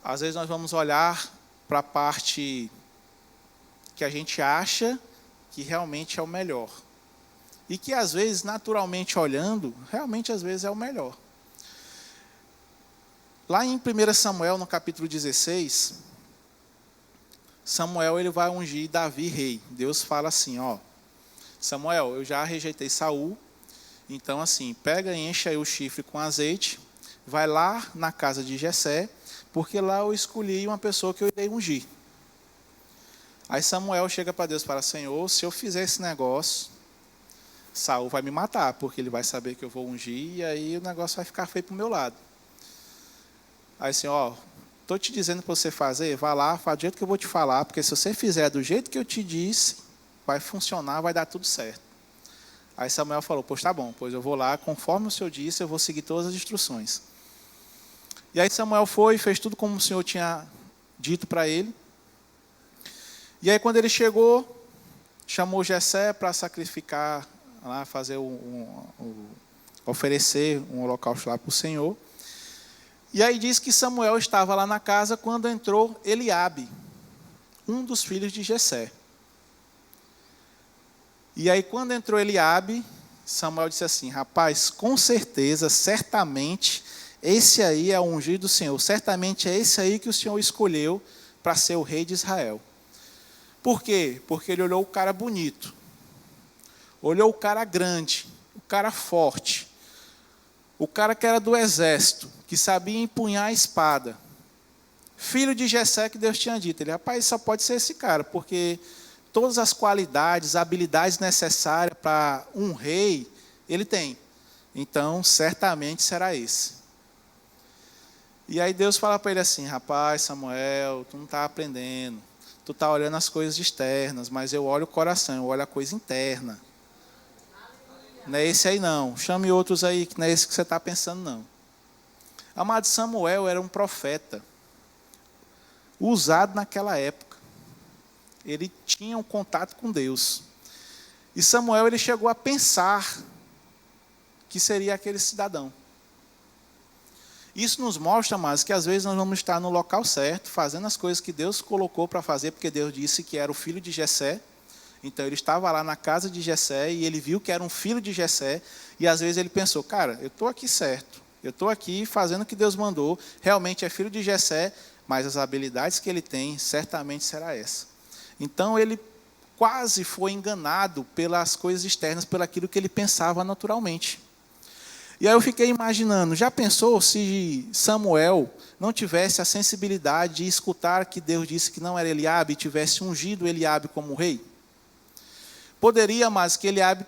Às vezes nós vamos olhar para a parte que a gente acha que realmente é o melhor. E que às vezes, naturalmente olhando, realmente às vezes é o melhor. Lá em 1 Samuel, no capítulo 16, Samuel ele vai ungir Davi rei. Deus fala assim, ó, Samuel, eu já rejeitei Saul, então assim, pega e enche aí o chifre com azeite, vai lá na casa de Jessé, porque lá eu escolhi uma pessoa que eu irei ungir. Aí Samuel chega para Deus e fala, Senhor, se eu fizer esse negócio, Saul vai me matar, porque ele vai saber que eu vou ungir, e aí o negócio vai ficar feio para o meu lado. Aí assim, ó, estou te dizendo para você fazer, vá lá, faz do jeito que eu vou te falar, porque se você fizer do jeito que eu te disse, vai funcionar, vai dar tudo certo. Aí Samuel falou, pois tá bom, pois eu vou lá, conforme o Senhor disse, eu vou seguir todas as instruções. E aí Samuel foi e fez tudo como o Senhor tinha dito para ele. E aí quando ele chegou, chamou Jessé para sacrificar, lá, oferecer um holocausto lá para o Senhor. E aí diz que Samuel estava lá na casa quando entrou Eliabe, um dos filhos de Jessé. E aí quando entrou Eliabe, Samuel disse assim, rapaz, com certeza, certamente, esse aí é o ungido do Senhor, certamente é esse aí que o Senhor escolheu para ser o rei de Israel. Por quê? Porque ele olhou o cara bonito, olhou o cara grande, o cara forte, o cara que era do exército, que sabia empunhar a espada, filho de Jessé que Deus tinha dito. Ele, rapaz, só pode ser esse cara, porque todas as qualidades, habilidades necessárias para um rei, ele tem. Então, certamente será esse. E aí Deus fala para ele assim, rapaz, Samuel, tu não está aprendendo, tu está olhando as coisas externas, mas eu olho o coração, eu olho a coisa interna. Não é esse aí não, chame outros aí, que não é esse que você está pensando não. Amado, Samuel era um profeta, usado naquela época. Ele tinha um contato com Deus. E Samuel ele chegou a pensar que seria aquele cidadão. Isso nos mostra, amados, que às vezes nós vamos estar no local certo, fazendo as coisas que Deus colocou para fazer, porque Deus disse que era o filho de Jessé. Então ele estava lá na casa de Jessé e ele viu que era um filho de Jessé. E às vezes ele pensou, cara, eu estou aqui certo, eu estou aqui fazendo o que Deus mandou, realmente é filho de Jessé, mas as habilidades que ele tem, certamente será essa. Então ele quase foi enganado pelas coisas externas, pelo aquilo que ele pensava naturalmente. E aí eu fiquei imaginando, já pensou se Samuel não tivesse a sensibilidade de escutar que Deus disse que não era Eliabe e tivesse ungido Eliabe como rei? Poderia, mas que Eliabe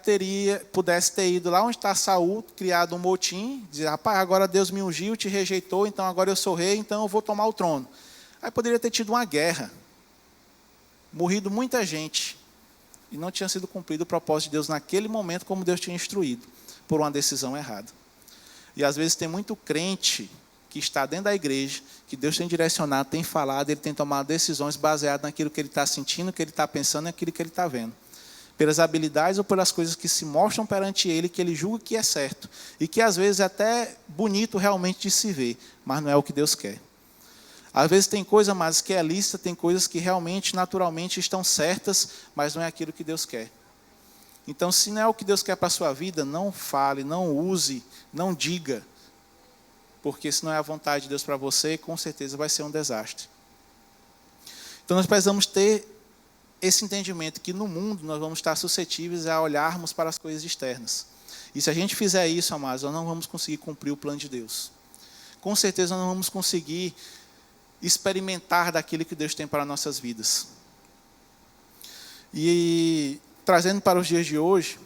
pudesse ter ido lá onde está Saul, criado um motim, dizer, rapaz, agora Deus me ungiu, te rejeitou, então agora eu sou rei, então eu vou tomar o trono. Aí poderia ter tido uma guerra, morrido muita gente, e não tinha sido cumprido o propósito de Deus naquele momento como Deus tinha instruído, por uma decisão errada. E às vezes tem muito crente que está dentro da igreja, que Deus tem direcionado, tem falado, ele tem tomado decisões baseadas naquilo que ele está sentindo, o que ele está pensando e naquilo que ele está vendo. Pelas habilidades ou pelas coisas que se mostram perante ele, que ele julga que é certo. E que às vezes é até bonito realmente de se ver, mas não é o que Deus quer. Às vezes tem coisa, mas que é lícita, tem coisas que realmente, naturalmente, estão certas, mas não é aquilo que Deus quer. Então, se não é o que Deus quer para a sua vida, não fale, não use, não diga. Porque se não é a vontade de Deus para você, com certeza vai ser um desastre. Então nós precisamos ter esse entendimento que no mundo nós vamos estar suscetíveis a olharmos para as coisas externas. E se a gente fizer isso, amados, nós não vamos conseguir cumprir o plano de Deus. Com certeza nós não vamos conseguir experimentar daquilo que Deus tem para nossas vidas. E trazendo para os dias de hoje,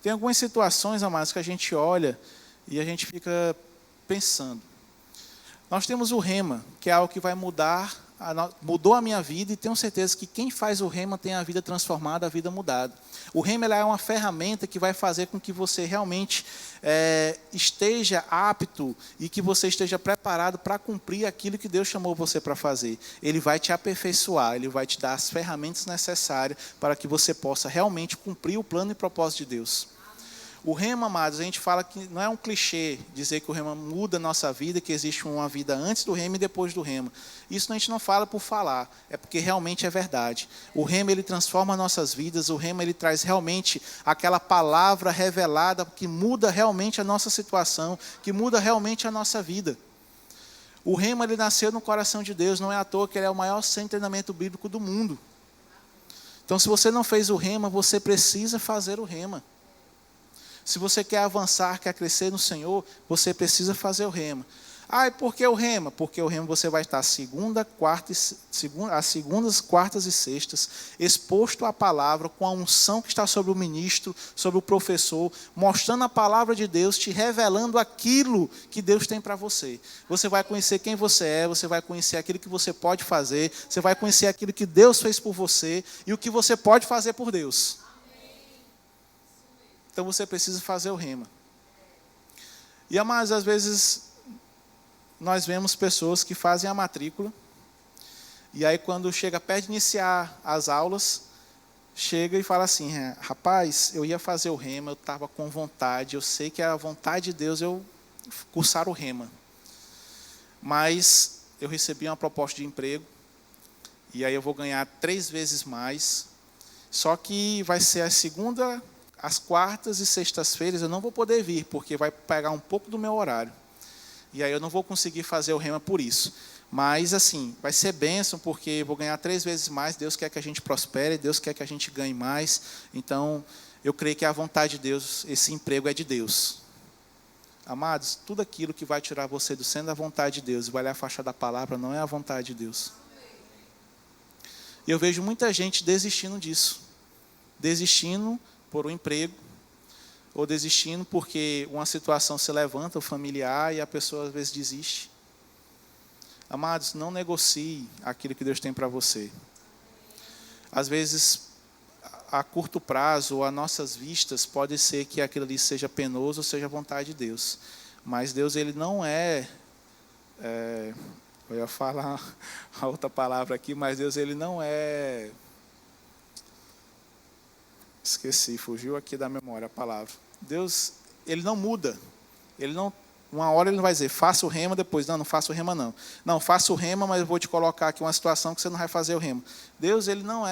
tem algumas situações, amados, que a gente olha e a gente fica pensando. Nós temos o rema, que é algo que vai mudou a minha vida, e tenho certeza que quem faz o rema tem a vida transformada, a vida mudada. O rema é uma ferramenta que vai fazer com que você realmente esteja apto e que você esteja preparado para cumprir aquilo que Deus chamou você para fazer. Ele vai te aperfeiçoar, ele vai te dar as ferramentas necessárias para que você possa realmente cumprir o plano e propósito de Deus. O rema, amados, a gente fala que não é um clichê dizer que o rema muda a nossa vida, que existe uma vida antes do rema e depois do rema. Isso a gente não fala por falar, é porque realmente é verdade. O rema, ele transforma nossas vidas, o rema, ele traz realmente aquela palavra revelada que muda realmente a nossa situação, que muda realmente a nossa vida. O rema, ele nasceu no coração de Deus, não é à toa que ele é o maior centro de treinamento bíblico do mundo. Então, se você não fez o rema, você precisa fazer o rema. Se você quer avançar, quer crescer no Senhor, você precisa fazer o rema. Ah, e por que o rema? Porque o rema você vai estar às segundas, quartas e sextas, exposto à palavra, com a unção que está sobre o ministro, sobre o professor, mostrando a palavra de Deus, te revelando aquilo que Deus tem para você. Você vai conhecer quem você é, você vai conhecer aquilo que você pode fazer, você vai conhecer aquilo que Deus fez por você e o que você pode fazer por Deus. Então você precisa fazer o rema. E, amados, às vezes nós vemos pessoas que fazem a matrícula, e aí quando chega perto de iniciar as aulas, chega e fala assim: rapaz, eu ia fazer o rema, eu estava com vontade, eu sei que é a vontade de Deus eu cursar o rema. Mas eu recebi uma proposta de emprego, e aí eu vou ganhar 3 vezes mais, só que vai ser as quartas e sextas-feiras eu não vou poder vir, porque vai pegar um pouco do meu horário. E aí eu não vou conseguir fazer o rema por isso. Mas, assim, vai ser bênção, porque eu vou ganhar 3 vezes mais. Deus quer que a gente prospere, Deus quer que a gente ganhe mais. Então, eu creio que a vontade de Deus, esse emprego é de Deus. Amados, tudo aquilo que vai tirar você do centro da vontade de Deus e vai lhe afastar da palavra, não é a vontade de Deus. E eu vejo muita gente desistindo disso. Desistindo por um emprego, ou desistindo porque uma situação se levanta, o familiar, e a pessoa às vezes desiste. Amados, não negocie aquilo que Deus tem para você. Às vezes, a curto prazo, ou a nossas vistas, pode ser que aquilo ali seja penoso, ou seja a vontade de Deus. Mas Deus, ele não eu ia falar a outra palavra aqui, mas Deus, ele não é... Esqueci, fugiu aqui da memória a palavra. Deus, ele não muda. Ele não, uma hora ele não vai dizer, faça o rema, depois, não faça o rema não. Não, faça o rema, mas eu vou te colocar aqui uma situação que você não vai fazer o rema. Deus, ele não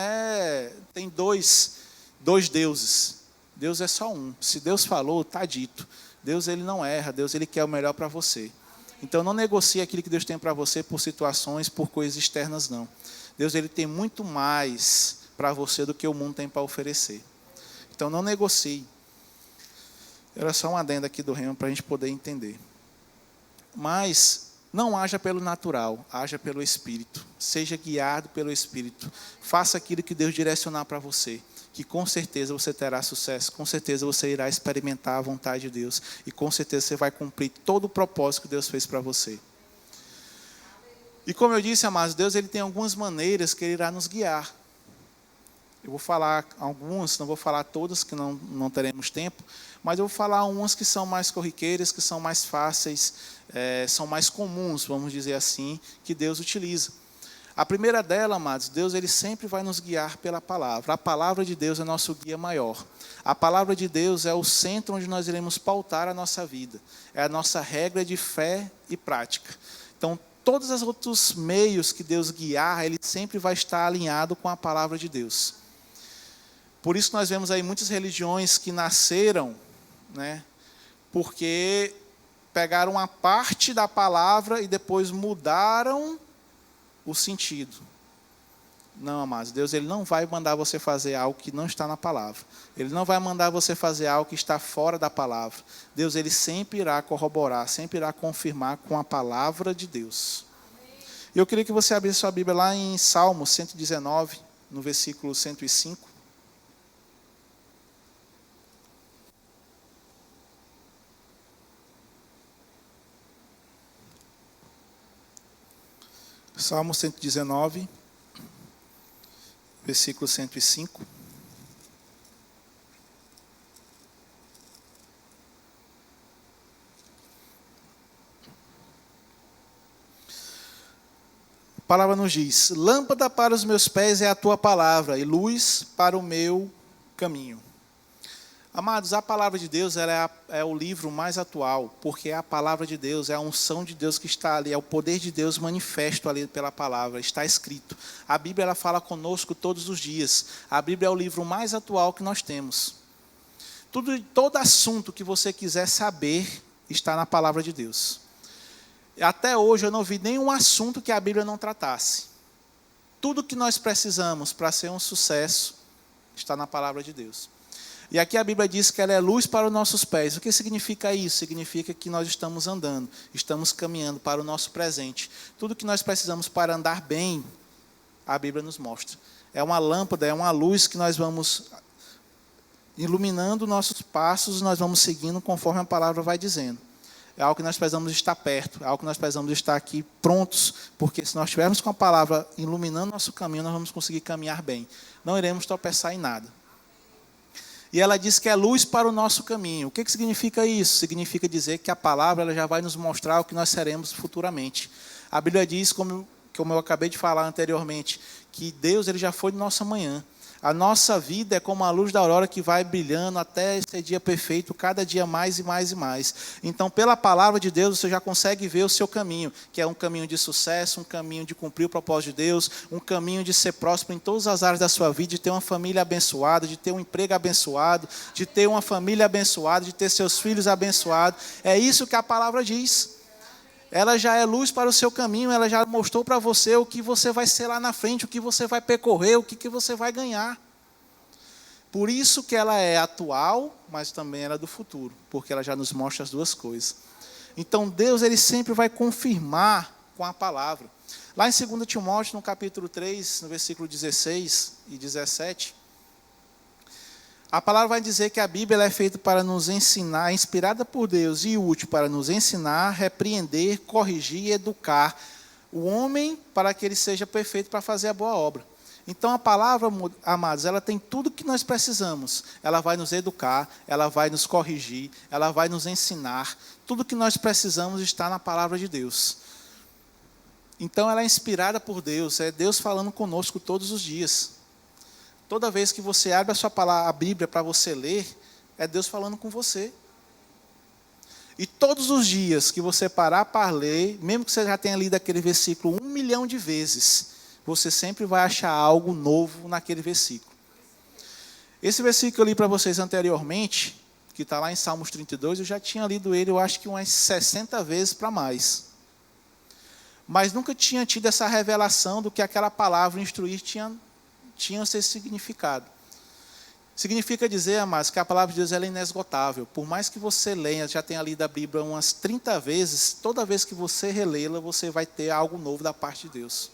tem dois deuses. Deus é só um. Se Deus falou, está dito. Deus, ele não erra. Deus, ele quer o melhor para você. Então, não negocie aquilo que Deus tem para você por situações, por coisas externas, não. Deus, ele tem muito mais para você do que o mundo tem para oferecer. Então, não negocie. Era só um adendo aqui do rema para a gente poder entender. Mas não haja pelo natural, haja pelo Espírito. Seja guiado pelo Espírito. Faça aquilo que Deus direcionar para você, que com certeza você terá sucesso, com certeza você irá experimentar a vontade de Deus, e com certeza você vai cumprir todo o propósito que Deus fez para você. E como eu disse, amados, Deus, ele tem algumas maneiras que ele irá nos guiar. Eu vou falar algumas, não vou falar todas, que não teremos tempo, mas eu vou falar umas que são mais corriqueiras, que são mais fáceis, são mais comuns, vamos dizer assim, que Deus utiliza. A primeira dela, amados, Deus ele sempre vai nos guiar pela palavra. A palavra de Deus é nosso guia maior. A palavra de Deus é o centro onde nós iremos pautar a nossa vida. É a nossa regra de fé e prática. Então, todos os outros meios que Deus guiar, ele sempre vai estar alinhado com a palavra de Deus. Por isso nós vemos aí muitas religiões que nasceram, né, porque pegaram uma parte da palavra e depois mudaram o sentido. Não, amados, Deus ele não vai mandar você fazer algo que não está na palavra. Ele não vai mandar você fazer algo que está fora da palavra. Deus ele sempre irá corroborar, sempre irá confirmar com a palavra de Deus. E eu queria que você abrisse sua Bíblia lá em Salmo 119, no versículo 105. Salmo 119, versículo 105. A palavra nos diz: lâmpada para os meus pés é a tua palavra, e luz para o meu caminho. Amados, a palavra de Deus ela é o livro mais atual, porque a palavra de Deus é a unção de Deus que está ali, é o poder de Deus manifesto ali pela palavra, está escrito. A Bíblia ela fala conosco todos os dias. A Bíblia é o livro mais atual que nós temos. Todo assunto que você quiser saber está na palavra de Deus. Até hoje eu não vi nenhum assunto que a Bíblia não tratasse. Tudo que nós precisamos para ser um sucesso está na palavra de Deus. E aqui a Bíblia diz que ela é luz para os nossos pés. O que significa isso? Significa que nós estamos andando, estamos caminhando para o nosso presente. Tudo que nós precisamos para andar bem, a Bíblia nos mostra. É uma lâmpada, é uma luz que nós vamos iluminando nossos passos, nós vamos seguindo conforme a palavra vai dizendo. É algo que nós precisamos estar perto, é algo que nós precisamos estar aqui prontos, porque se nós estivermos com a palavra iluminando nosso caminho, nós vamos conseguir caminhar bem. Não iremos tropeçar em nada. E ela diz que é luz para o nosso caminho. O que significa isso? Significa dizer que a palavra ela já vai nos mostrar o que nós seremos futuramente. A Bíblia diz, como eu acabei de falar anteriormente, que Deus ele já foi de nosso amanhã. A nossa vida é como a luz da aurora que vai brilhando até esse dia perfeito, cada dia mais e mais e mais. Então, pela palavra de Deus, você já consegue ver o seu caminho, que é um caminho de sucesso, um caminho de cumprir o propósito de Deus, um caminho de ser próspero em todas as áreas da sua vida, de ter uma família abençoada, de ter um emprego abençoado, de ter uma família abençoada, de ter seus filhos abençoados. É isso que a palavra diz. Ela já é luz para o seu caminho, ela já mostrou para você o que você vai ser lá na frente, o que você vai percorrer, o que você vai ganhar. Por isso que ela é atual, mas também ela é do futuro, porque ela já nos mostra as duas coisas. Então Deus ele sempre vai confirmar com a palavra. Lá em 2 Timóteo, no capítulo 3, no versículo 16 e 17, a palavra vai dizer que a Bíblia ela é feita para nos ensinar, inspirada por Deus e útil para nos ensinar, repreender, corrigir e educar o homem para que ele seja perfeito para fazer a boa obra. Então a palavra, amados, ela tem tudo que nós precisamos. Ela vai nos educar, ela vai nos corrigir, ela vai nos ensinar. Tudo que nós precisamos está na palavra de Deus. Então ela é inspirada por Deus, é Deus falando conosco todos os dias. Toda vez que você abre a sua palavra, a Bíblia para você ler, é Deus falando com você. E todos os dias que você parar para ler, mesmo que você já tenha lido aquele versículo 1 milhão de vezes, você sempre vai achar algo novo naquele versículo. Esse versículo que eu li para vocês anteriormente, que está lá em Salmos 32, eu já tinha lido ele, eu acho que umas 60 vezes para mais. Mas nunca tinha tido essa revelação do que aquela palavra instruir tinha esse significado. Significa dizer, amados, que a palavra de Deus ela é inesgotável. Por mais que você leia, já tenha lido a Bíblia umas 30 vezes, toda vez que você relê-la, você vai ter algo novo da parte de Deus.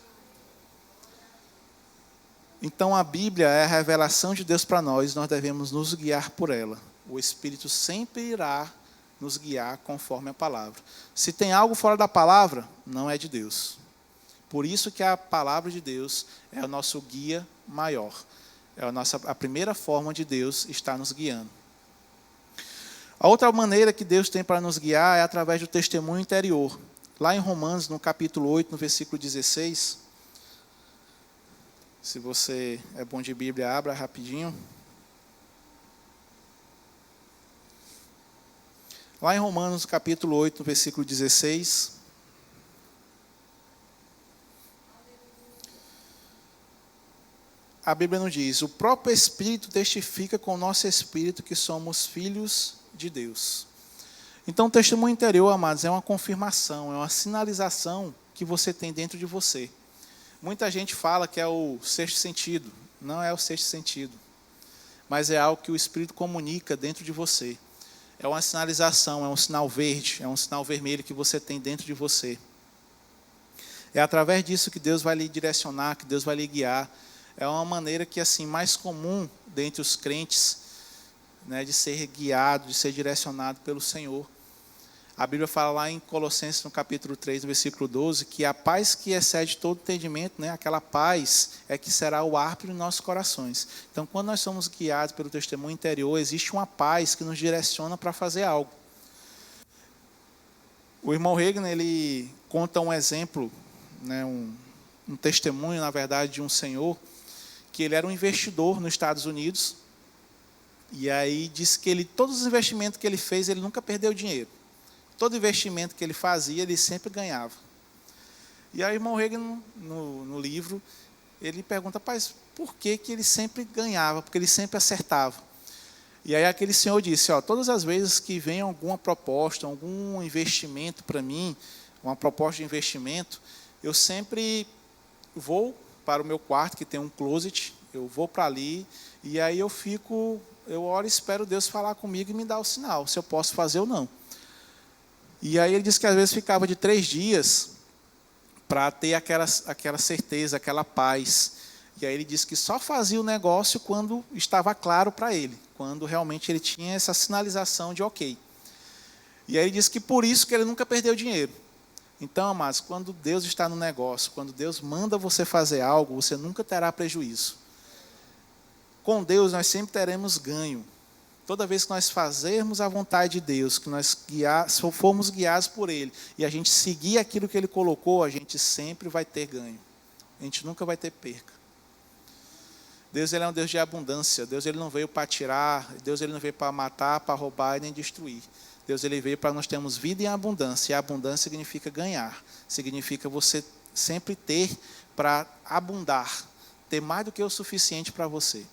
Então a Bíblia é a revelação de Deus para nós devemos nos guiar por ela. O Espírito sempre irá nos guiar conforme a palavra. Se tem algo fora da palavra, não é de Deus. Por isso que a palavra de Deus é o nosso guia maior. É a primeira forma de Deus estar nos guiando. A outra maneira que Deus tem para nos guiar é através do testemunho interior. Lá em Romanos, no capítulo 8, no versículo 16. Se você é bom de Bíblia, abra rapidinho. Lá em Romanos, capítulo 8, no versículo 16. A Bíblia nos diz: o próprio Espírito testifica com o nosso espírito que somos filhos de Deus. Então, o testemunho interior, amados, é uma confirmação, é uma sinalização que você tem dentro de você. Muita gente fala que é o sexto sentido. Não é o sexto sentido, mas é algo que o Espírito comunica dentro de você. É uma sinalização, é um sinal verde, é um sinal vermelho que você tem dentro de você. É através disso que Deus vai lhe direcionar, que Deus vai lhe guiar. É uma maneira que, assim, mais comum dentre os crentes, né, de ser guiado, de ser direcionado pelo Senhor. A Bíblia fala lá em Colossenses, no capítulo 3, no versículo 12, que a paz que excede todo entendimento, né, aquela paz é que será o árbitro em nossos corações. Então, quando nós somos guiados pelo testemunho interior, existe uma paz que nos direciona para fazer algo. O irmão Reagan, ele conta um exemplo, né, um testemunho, na verdade, de um senhor, que ele era um investidor nos Estados Unidos, e aí disse que todos os investimentos que ele fez, ele nunca perdeu dinheiro. Todo investimento que ele fazia, ele sempre ganhava. E aí o irmão Reagan, no livro, ele pergunta: mas por que ele sempre ganhava? Porque ele sempre acertava. E aí aquele senhor disse: todas as vezes que vem alguma proposta, algum investimento para mim, uma proposta de investimento, eu sempre vou para o meu quarto, que tem um closet, eu vou para ali, e aí eu oro e espero Deus falar comigo e me dar o sinal, se eu posso fazer ou não. E aí ele disse que às vezes ficava de 3 dias para ter aquela certeza, aquela paz. E aí ele disse que só fazia o negócio quando estava claro para ele, quando realmente ele tinha essa sinalização de ok. E aí ele disse que por isso que ele nunca perdeu dinheiro. Então, amados, quando Deus está no negócio, quando Deus manda você fazer algo, você nunca terá prejuízo. Com Deus nós sempre teremos ganho. Toda vez que nós fazermos a vontade de Deus, que nós formos guiados por Ele, e a gente seguir aquilo que Ele colocou, a gente sempre vai ter ganho. A gente nunca vai ter perca. Deus, ele é um Deus de abundância. Deus, ele não veio para tirar. Deus, ele não veio para matar, para roubar e nem destruir. Deus, ele veio para nós termos vida em abundância. E abundância significa ganhar. Significa você sempre ter para abundar. Ter mais do que o suficiente para você.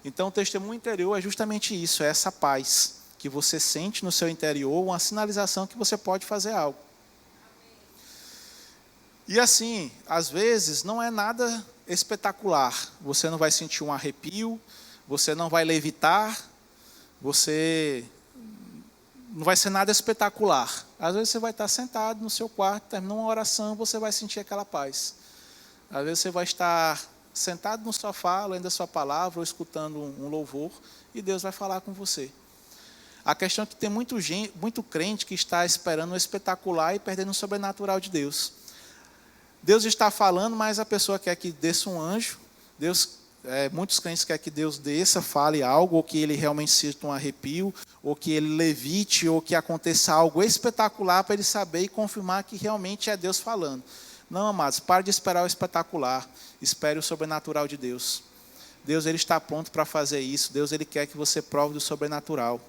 Então, o testemunho interior é justamente isso. É essa paz que você sente no seu interior. Uma sinalização que você pode fazer algo. E assim, às vezes, não é nada espetacular. Você não vai sentir um arrepio. Você não vai levitar. Você... não vai ser nada espetacular. Às vezes você vai estar sentado no seu quarto, terminou uma oração, você vai sentir aquela paz. Às vezes você vai estar sentado no sofá, lendo a sua palavra, ou escutando um louvor, e Deus vai falar com você. A questão é que tem muito crente que está esperando o espetacular e perdendo o sobrenatural de Deus. Deus está falando, mas a pessoa quer que desça um anjo. Muitos crentes querem que Deus desça, fale algo, ou que ele realmente sinta um arrepio, ou que ele levite, ou que aconteça algo espetacular para ele saber e confirmar que realmente é Deus falando. Não, amados, pare de esperar o espetacular, espere o sobrenatural de Deus. Deus, ele está pronto para fazer isso. Deus, ele quer que você prove do sobrenatural.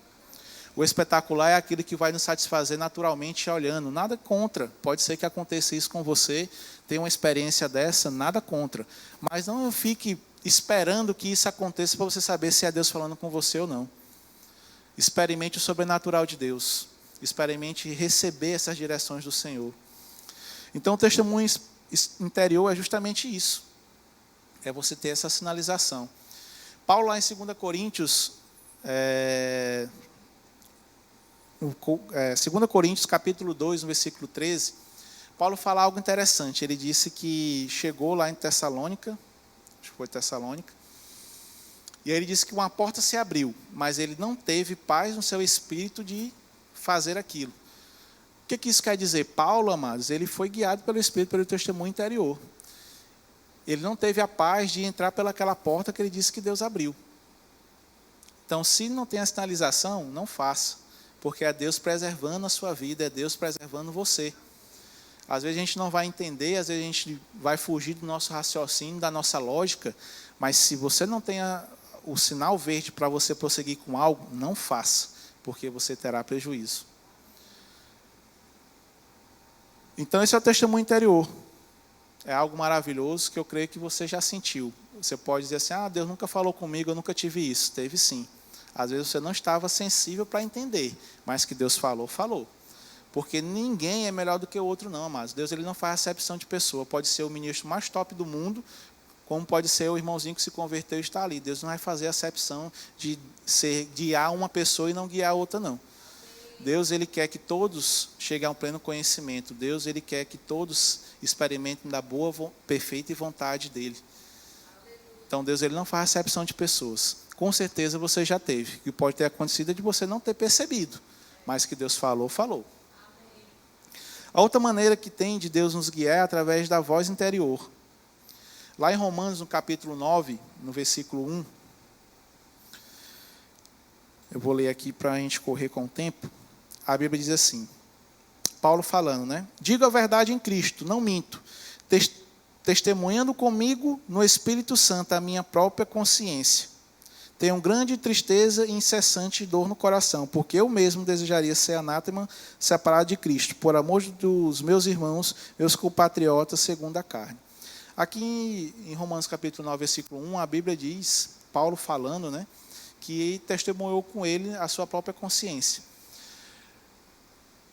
O espetacular é aquilo que vai nos satisfazer naturalmente olhando. Nada contra, pode ser que aconteça isso com você, tenha uma experiência dessa, nada contra. Mas não fique esperando que isso aconteça para você saber se é Deus falando com você ou não. Experimente o sobrenatural de Deus. Experimente receber essas direções do Senhor. Então, o testemunho interior é justamente isso. É você ter essa sinalização. Paulo, lá em 2 Coríntios, 2 Coríntios, capítulo 2, no versículo 13, Paulo fala algo interessante. Ele disse que chegou lá em Tessalônica, acho que foi Tessalônica, e aí ele disse que uma porta se abriu, mas ele não teve paz no seu espírito de fazer aquilo. O que isso quer dizer? Paulo, amados, ele foi guiado pelo Espírito, pelo testemunho interior. ele não teve a paz de entrar pelaquela porta que ele disse que Deus abriu. Então, se não tem a sinalização, não faça, porque é Deus preservando a sua vida, é Deus preservando você. Às vezes a gente não vai entender, às vezes a gente vai fugir do nosso raciocínio, da nossa lógica, mas se você não tem o sinal verde para você prosseguir com algo, não faça, porque você terá prejuízo. Então, esse é o testemunho interior. É algo maravilhoso que eu creio que você já sentiu. Você pode dizer assim, Deus nunca falou comigo, eu nunca tive isso. Teve sim. Às vezes você não estava sensível para entender, mas que Deus falou, falou. Porque ninguém é melhor do que o outro não, amados. Deus ele não faz acepção de pessoa. Pode ser o ministro mais top do mundo, como pode ser o irmãozinho que se converteu e está ali. Deus não vai fazer acepção de guiar uma pessoa e não guiar a outra, não. Deus ele quer que todos cheguem a um pleno conhecimento. Deus ele quer que todos experimentem da boa, perfeita vontade dele. Então Deus ele não faz acepção de pessoas. Com certeza você já teve. O que pode ter acontecido é de você não ter percebido. Mas que Deus falou, falou. A outra maneira que tem de Deus nos guiar é através da voz interior. Lá em Romanos, no capítulo 9, no versículo 1. Eu vou ler aqui para a gente correr com o tempo. A Bíblia diz assim, Paulo falando, né? Digo a verdade em Cristo, não minto, testemunhando comigo no Espírito Santo a minha própria consciência. Tenho grande tristeza e incessante dor no coração, porque eu mesmo desejaria ser anátema, separado de Cristo, por amor dos meus irmãos, meus compatriotas, segundo a carne. Aqui em Romanos capítulo 9, versículo 1, a Bíblia diz, Paulo falando, né? Que testemunhou com ele a sua própria consciência.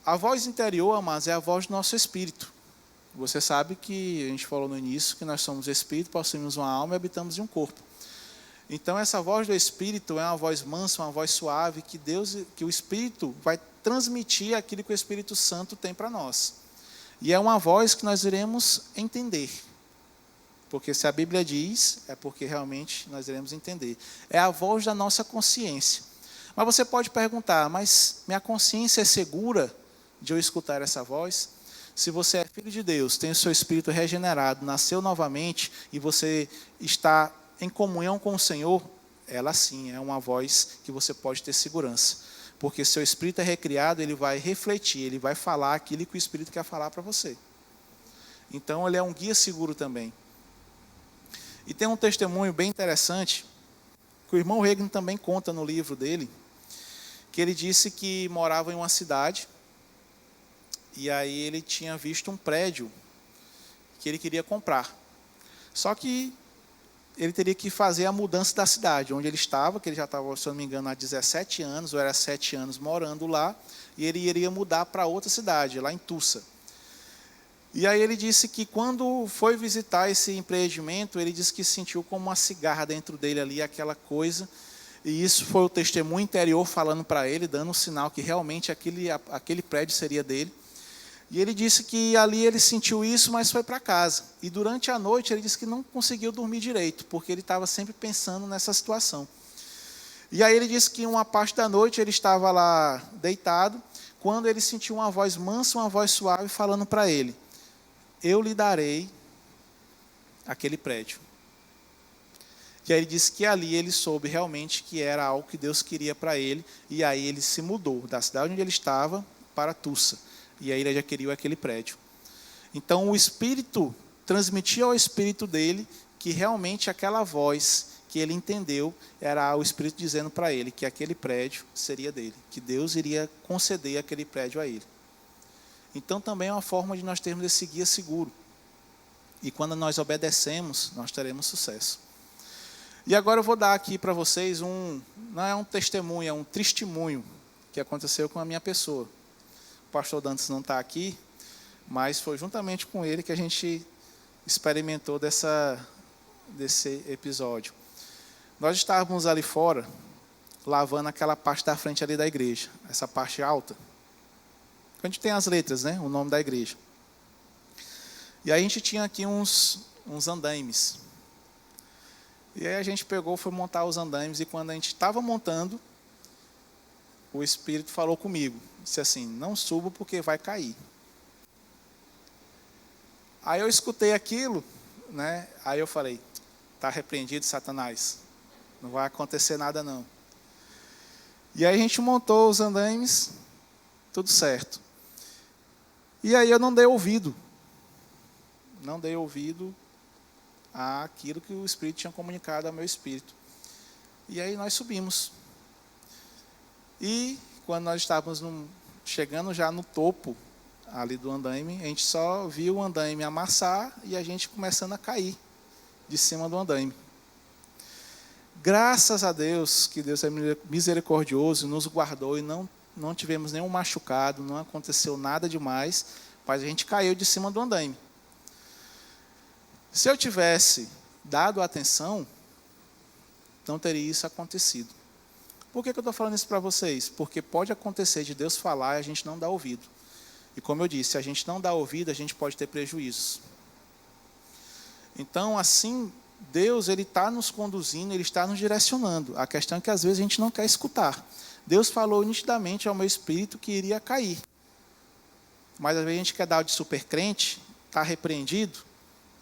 A voz interior, amados, é a voz do nosso espírito. Você sabe que, a gente falou no início, que nós somos espírito, possuímos uma alma e habitamos em um corpo. Então, essa voz do espírito é uma voz mansa, uma voz suave, que o espírito vai transmitir aquilo que o Espírito Santo tem para nós. E é uma voz que nós iremos entender. Porque se a Bíblia diz, é porque realmente nós iremos entender. É a voz da nossa consciência. Mas você pode perguntar, mas minha consciência é segura de eu escutar essa voz? Se você é filho de Deus, tem o seu espírito regenerado, nasceu novamente, e você está em comunhão com o Senhor, ela sim é uma voz que você pode ter segurança. Porque seu espírito é recriado, ele vai refletir, ele vai falar aquilo que o Espírito quer falar para você. Então ele é um guia seguro também. E tem um testemunho bem interessante, que o irmão Reagan também conta no livro dele, que ele disse que morava em uma cidade, e aí ele tinha visto um prédio que ele queria comprar. Só que ele teria que fazer a mudança da cidade, onde ele estava, que ele já estava, se eu não me engano, há 17 anos, ou era 7 anos morando lá, e ele iria mudar para outra cidade, lá em Tulsa. E aí ele disse que quando foi visitar esse empreendimento, ele disse que sentiu como uma cigarra dentro dele ali, aquela coisa, e isso foi o testemunho interior falando para ele, dando um sinal que realmente aquele prédio seria dele. E ele disse que ali ele sentiu isso, mas foi para casa. E durante a noite ele disse que não conseguiu dormir direito, porque ele estava sempre pensando nessa situação. E aí ele disse que uma parte da noite ele estava lá deitado, quando ele sentiu uma voz mansa, uma voz suave falando para ele, eu lhe darei aquele prédio. E aí ele disse que ali ele soube realmente que era algo que Deus queria para ele, e aí ele se mudou da cidade onde ele estava para Tulsa. E aí ele adquiriu aquele prédio. Então o Espírito transmitia ao Espírito dele que realmente aquela voz que ele entendeu era o Espírito dizendo para ele que aquele prédio seria dele, que Deus iria conceder aquele prédio a ele. Então também é uma forma de nós termos esse guia seguro. E quando nós obedecemos, nós teremos sucesso. E agora eu vou dar aqui para vocês não é um testemunho, é um testemunho que aconteceu com a minha pessoa. O pastor Dantas não está aqui, mas foi juntamente com ele que a gente experimentou desse episódio. Nós estávamos ali fora, lavando aquela parte da frente ali da igreja, essa parte alta. A gente tem as letras, né? O nome da igreja. E aí a gente tinha aqui uns andaimes. E aí a gente foi montar os andaimes, e quando a gente estava montando, o Espírito falou comigo, disse assim, não suba porque vai cair. Aí eu escutei aquilo, né? Aí eu falei, está repreendido, Satanás. Não vai acontecer nada, não. E aí a gente montou os andaimes, tudo certo. E aí eu não dei ouvido. Não dei ouvido àquilo que o Espírito tinha comunicado ao meu espírito. E aí nós subimos. E quando nós estávamos chegando já no topo ali do andaime, a gente só viu o andaime amassar e a gente começando a cair de cima do andaime. Graças a Deus, que Deus é misericordioso, nos guardou e não tivemos nenhum machucado, não aconteceu nada demais, mas a gente caiu de cima do andaime. Se eu tivesse dado atenção, não teria isso acontecido. Por que eu estou falando isso para vocês? Porque pode acontecer de Deus falar e a gente não dá ouvido. E como eu disse, se a gente não dá ouvido, a gente pode ter prejuízos. Então, assim, Deus ele está nos conduzindo, Ele está nos direcionando. A questão é que às vezes a gente não quer escutar. Deus falou nitidamente ao meu espírito que iria cair. Mas às vezes a gente quer dar o de super crente, está repreendido,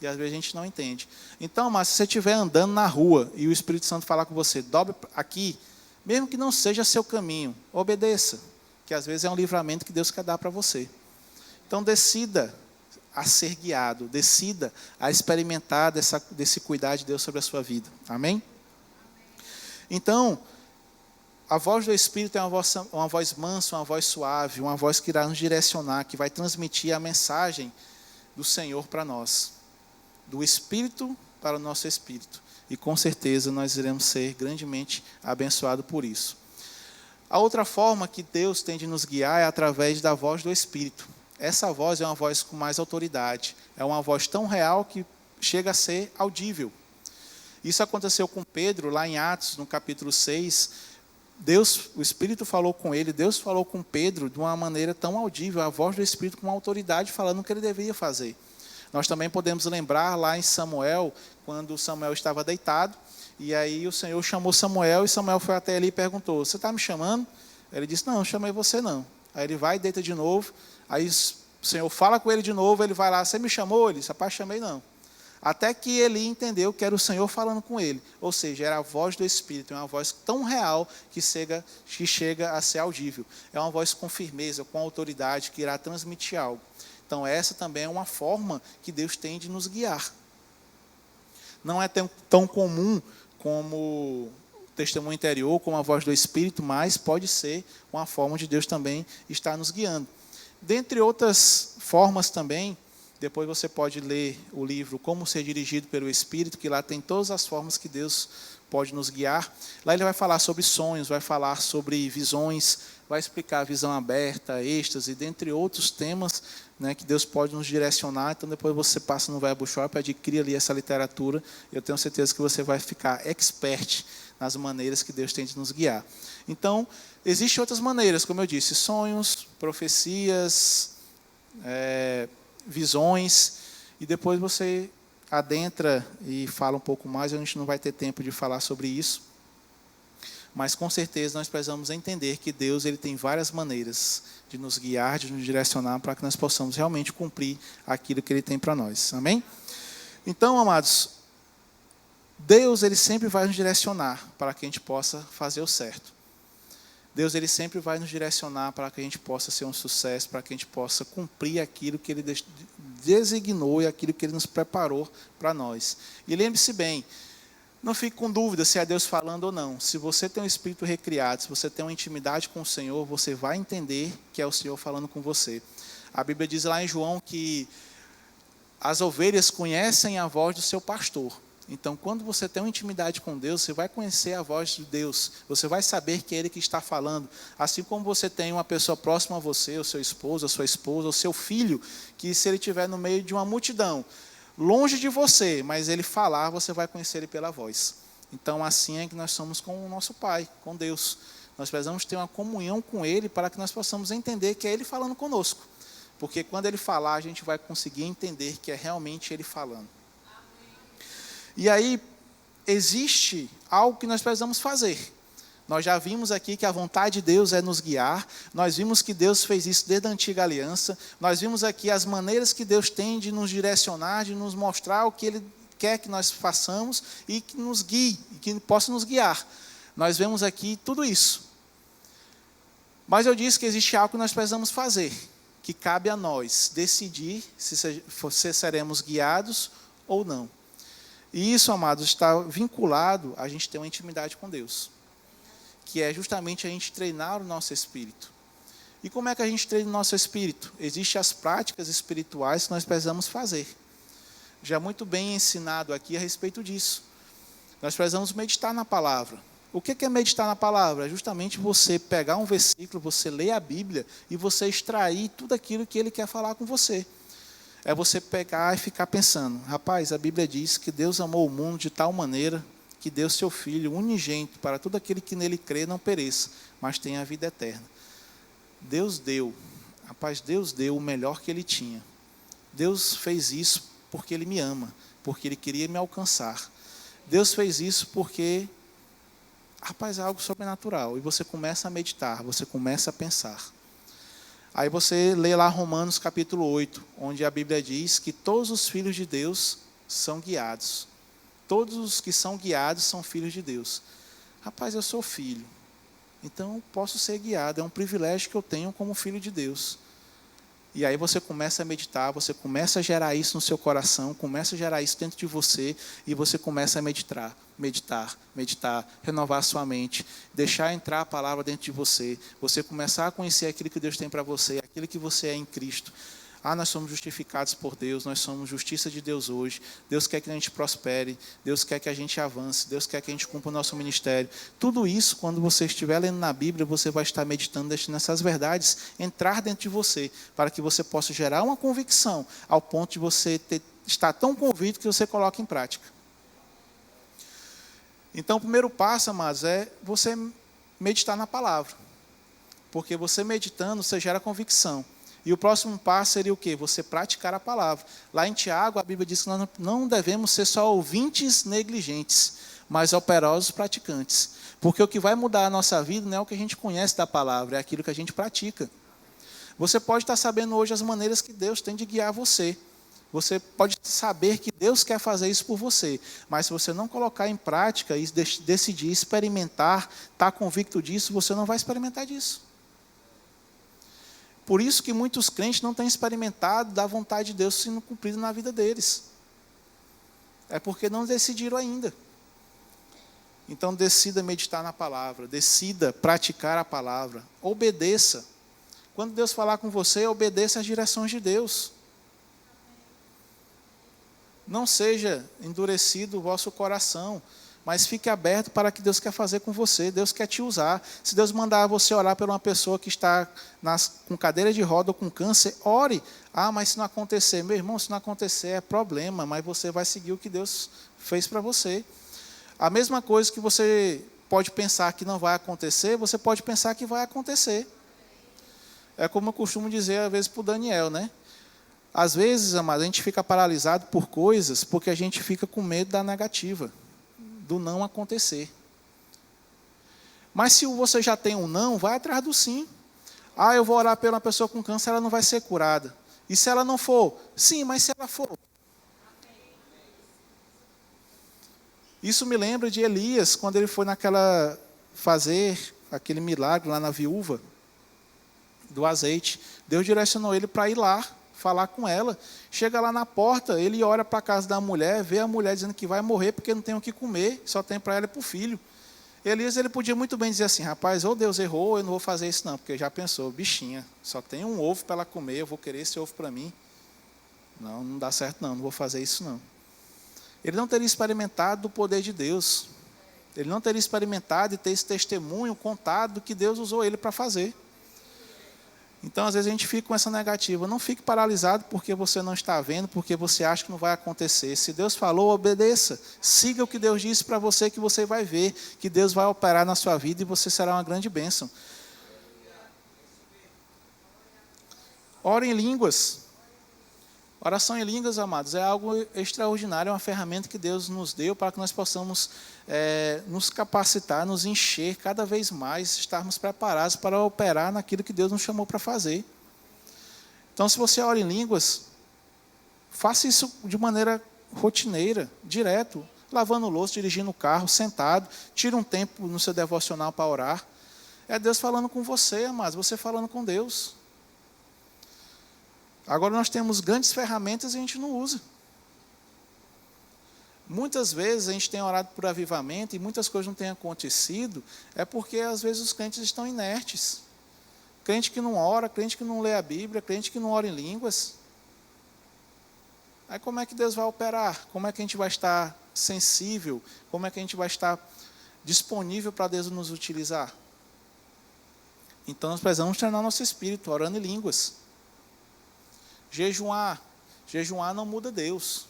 e às vezes a gente não entende. Então, mas se você estiver andando na rua e o Espírito Santo falar com você, dobre aqui, mesmo que não seja seu caminho, obedeça, que às vezes é um livramento que Deus quer dar para você. Então decida a ser guiado, decida a experimentar desse cuidar de Deus sobre a sua vida. Amém? Então, a voz do Espírito é uma voz mansa, uma voz suave, uma voz que irá nos direcionar, que vai transmitir a mensagem do Senhor para nós, do Espírito para o nosso Espírito. E com certeza nós iremos ser grandemente abençoados por isso. A outra forma que Deus tem de nos guiar é através da voz do Espírito. Essa voz é uma voz com mais autoridade. É uma voz tão real que chega a ser audível. Isso aconteceu com Pedro, lá em Atos, no capítulo 6. O Espírito falou com ele, Deus falou com Pedro de uma maneira tão audível, a voz do Espírito com autoridade, falando o que ele deveria fazer. Nós também podemos lembrar lá em Samuel, quando Samuel estava deitado, e aí o Senhor chamou Samuel, e Samuel foi até ali e perguntou, você está me chamando? Ele disse, não chamei você não. Aí ele vai e deita de novo, aí o Senhor fala com ele de novo, ele vai lá, você me chamou? Ele disse, rapaz, chamei não. Até que ele entendeu que era o Senhor falando com ele, ou seja, era a voz do Espírito, é uma voz tão real que chega a ser audível. É uma voz com firmeza, com autoridade, que irá transmitir algo. Então essa também é uma forma que Deus tem de nos guiar. Não é tão comum como o testemunho interior, como a voz do Espírito, mas pode ser uma forma de Deus também estar nos guiando. Dentre outras formas também, depois você pode ler o livro Como Ser Dirigido pelo Espírito, que lá tem todas as formas que Deus pode nos guiar. Lá ele vai falar sobre sonhos, vai falar sobre visões, vai explicar a visão aberta, êxtase, dentre outros temas, né, que Deus pode nos direcionar. Então depois você passa no Bible Shop, adquire ali essa literatura, eu tenho certeza que você vai ficar expert nas maneiras que Deus tem de nos guiar. Então, existem outras maneiras, como eu disse, sonhos, profecias, visões, e depois você adentra e fala um pouco mais, a gente não vai ter tempo de falar sobre isso, mas com certeza nós precisamos entender que Deus ele tem várias maneiras de nos guiar, de nos direcionar, para que nós possamos realmente cumprir aquilo que Ele tem para nós. Amém? Então, amados, Deus ele sempre vai nos direcionar para que a gente possa fazer o certo. Deus ele sempre vai nos direcionar para que a gente possa ser um sucesso, para que a gente possa cumprir aquilo que Ele designou e aquilo que Ele nos preparou para nós. E lembre-se bem, não fique com dúvida se é Deus falando ou não. Se você tem um espírito recriado, se você tem uma intimidade com o Senhor, você vai entender que é o Senhor falando com você. A Bíblia diz lá em João que as ovelhas conhecem a voz do seu pastor. Então, quando você tem uma intimidade com Deus, você vai conhecer a voz de Deus. Você vai saber que é Ele que está falando. Assim como você tem uma pessoa próxima a você, o seu esposo, a sua esposa, o seu filho, que se ele estiver no meio de uma multidão, longe de você, mas ele falar, você vai conhecer ele pela voz. Então, assim é que nós somos com o nosso Pai, com Deus. Nós precisamos ter uma comunhão com Ele para que nós possamos entender que é Ele falando conosco. Porque quando Ele falar, a gente vai conseguir entender que é realmente Ele falando. E aí, existe algo que nós precisamos fazer. Nós já vimos aqui que a vontade de Deus é nos guiar. Nós vimos que Deus fez isso desde a antiga aliança. Nós vimos aqui as maneiras que Deus tem de nos direcionar, de nos mostrar o que Ele quer que nós façamos e que nos guie, que possa nos guiar. Nós vemos aqui tudo isso. Mas eu disse que existe algo que nós precisamos fazer, que cabe a nós decidir se seremos guiados ou não. E isso, amados, está vinculado a gente ter uma intimidade com Deus, que é justamente a gente treinar o nosso espírito. E como é que a gente treina o nosso espírito? Existem as práticas espirituais que nós precisamos fazer. Já muito bem ensinado aqui a respeito disso. Nós precisamos meditar na palavra. O que é meditar na palavra? É justamente você pegar um versículo, você ler a Bíblia e você extrair tudo aquilo que Ele quer falar com você. É você pegar e ficar pensando, rapaz, a Bíblia diz que Deus amou o mundo de tal maneira que deu seu Filho unigênito para todo aquele que nele crê não pereça, mas tenha a vida eterna. Deus deu o melhor que Ele tinha. Deus fez isso porque Ele me ama, porque Ele queria me alcançar. Deus fez isso porque, rapaz, é algo sobrenatural. E você começa a meditar, você começa a pensar. Aí você lê lá Romanos capítulo 8, onde a Bíblia diz que todos os filhos de Deus são guiados. Todos os que são guiados são filhos de Deus. Rapaz, eu sou filho, então posso ser guiado. É um privilégio que eu tenho como filho de Deus. E aí você começa a meditar, você começa a gerar isso no seu coração, começa a gerar isso dentro de você, e você começa a meditar, renovar a sua mente, deixar entrar a palavra dentro de você, você começar a conhecer aquilo que Deus tem para você, aquilo que você é em Cristo. Nós somos justificados por Deus, nós somos justiça de Deus hoje. Deus quer que a gente prospere, Deus quer que a gente avance, Deus quer que a gente cumpra o nosso ministério. Tudo isso, quando você estiver lendo na Bíblia, você vai estar meditando, deixando essas verdades entrar dentro de você, para que você possa gerar uma convicção, ao ponto de você estar tão convicto que você coloque em prática. Então, o primeiro passo, amados, é você meditar na palavra. Porque você meditando, você gera convicção. E o próximo passo seria o quê? Você praticar a palavra. Lá em Tiago, a Bíblia diz que nós não devemos ser só ouvintes negligentes, mas operosos praticantes. Porque o que vai mudar a nossa vida não é o que a gente conhece da palavra, é aquilo que a gente pratica. Você pode estar sabendo hoje as maneiras que Deus tem de guiar você. Você pode saber que Deus quer fazer isso por você, mas se você não colocar em prática e decidir experimentar, estar convicto disso, você não vai experimentar disso. Por isso que muitos crentes não têm experimentado da vontade de Deus sendo cumprida na vida deles. É porque não decidiram ainda. Então decida meditar na palavra, decida praticar a palavra, obedeça. Quando Deus falar com você, obedeça às direções de Deus. Não seja endurecido o vosso coração, mas fique aberto para o que Deus quer fazer com você. Deus quer te usar. Se Deus mandar você orar por uma pessoa que está com cadeira de roda ou com câncer, ore. Mas se não acontecer, meu irmão, se não acontecer é problema, mas você vai seguir o que Deus fez para você. A mesma coisa que você pode pensar que não vai acontecer, você pode pensar que vai acontecer. É como eu costumo dizer, às vezes, para o Daniel, né? Às vezes, amado, a gente fica paralisado por coisas porque a gente fica com medo da negativa, do não acontecer. Mas se você já tem um não, vai atrás do sim. Eu vou orar por uma pessoa com câncer, ela não vai ser curada. E se ela não for? Sim, mas se ela for? Isso me lembra de Elias, quando ele foi fazer aquele milagre lá na viúva do azeite. Deus direcionou ele para ir lá, falar com ela. Chega lá na porta, ele olha para a casa da mulher, vê a mulher dizendo que vai morrer porque não tem o que comer, só tem para ela e para o filho. Elias, ele podia muito bem dizer assim, rapaz, ou Deus errou, eu não vou fazer isso não, porque já pensou, bichinha, só tem um ovo para ela comer, eu vou querer esse ovo para mim. Não dá certo não vou fazer isso não. Ele não teria experimentado do poder de Deus. Ele não teria experimentado e ter esse testemunho contado do que Deus usou ele para fazer. Então, às vezes, a gente fica com essa negativa. Não fique paralisado porque você não está vendo, porque você acha que não vai acontecer. Se Deus falou, obedeça. Siga o que Deus disse para você, que você vai ver, que Deus vai operar na sua vida e você será uma grande bênção. Ore em línguas. Oração em línguas, amados, é algo extraordinário, é uma ferramenta que Deus nos deu para que nós possamos nos capacitar, nos encher cada vez mais, estarmos preparados para operar naquilo que Deus nos chamou para fazer. Então, se você ora em línguas, faça isso de maneira rotineira, direto, lavando louça, dirigindo o carro, sentado, tira um tempo no seu devocional para orar. É Deus falando com você, amados, você falando com Deus. Agora nós temos grandes ferramentas e a gente não usa. Muitas vezes a gente tem orado por avivamento e muitas coisas não têm acontecido, é porque às vezes os crentes estão inertes. Crente que não ora, crente que não lê a Bíblia, crente que não ora em línguas. Aí como é que Deus vai operar? Como é que a gente vai estar sensível? Como é que a gente vai estar disponível para Deus nos utilizar? Então nós precisamos treinar nosso espírito, orando em línguas. Jejuar não muda Deus,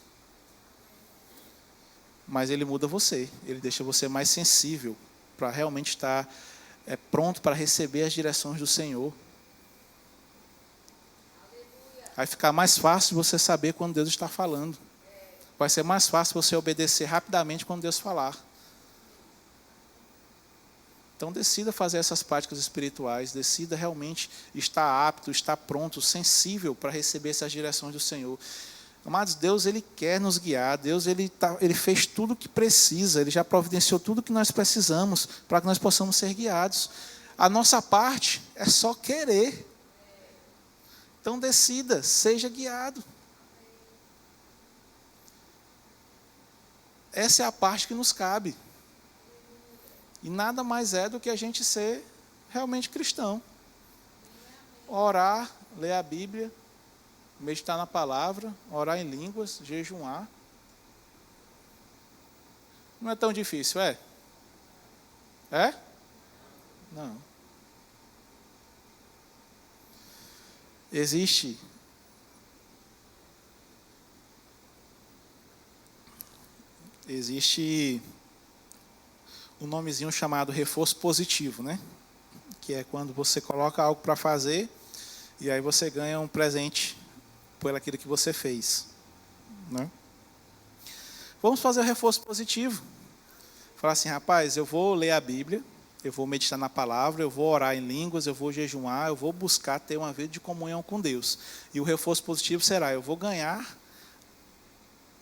mas Ele muda você, Ele deixa você mais sensível para realmente estar pronto para receber as direções do Senhor. Vai ficar mais fácil você saber quando Deus está falando, vai ser mais fácil você obedecer rapidamente quando Deus falar. Então decida fazer essas práticas espirituais, decida realmente estar apto, estar pronto, sensível para receber essas direções do Senhor. Amados, Deus Ele quer nos guiar, Deus Ele fez tudo o que precisa, Ele já providenciou tudo o que nós precisamos para que nós possamos ser guiados. A nossa parte é só querer. Então decida, seja guiado. Essa é a parte que nos cabe. E nada mais é do que a gente ser realmente cristão. Orar, ler a Bíblia, meditar na palavra, orar em línguas, jejuar. Não é tão difícil, é? É? Não. Existe um nomezinho chamado reforço positivo, né? Que é quando você coloca algo para fazer e aí você ganha um presente por aquilo que você fez, né? Vamos fazer o reforço positivo. Falar assim, rapaz, eu vou ler a Bíblia, eu vou meditar na palavra, eu vou orar em línguas, eu vou jejuar, eu vou buscar ter uma vida de comunhão com Deus. E o reforço positivo será, eu vou ganhar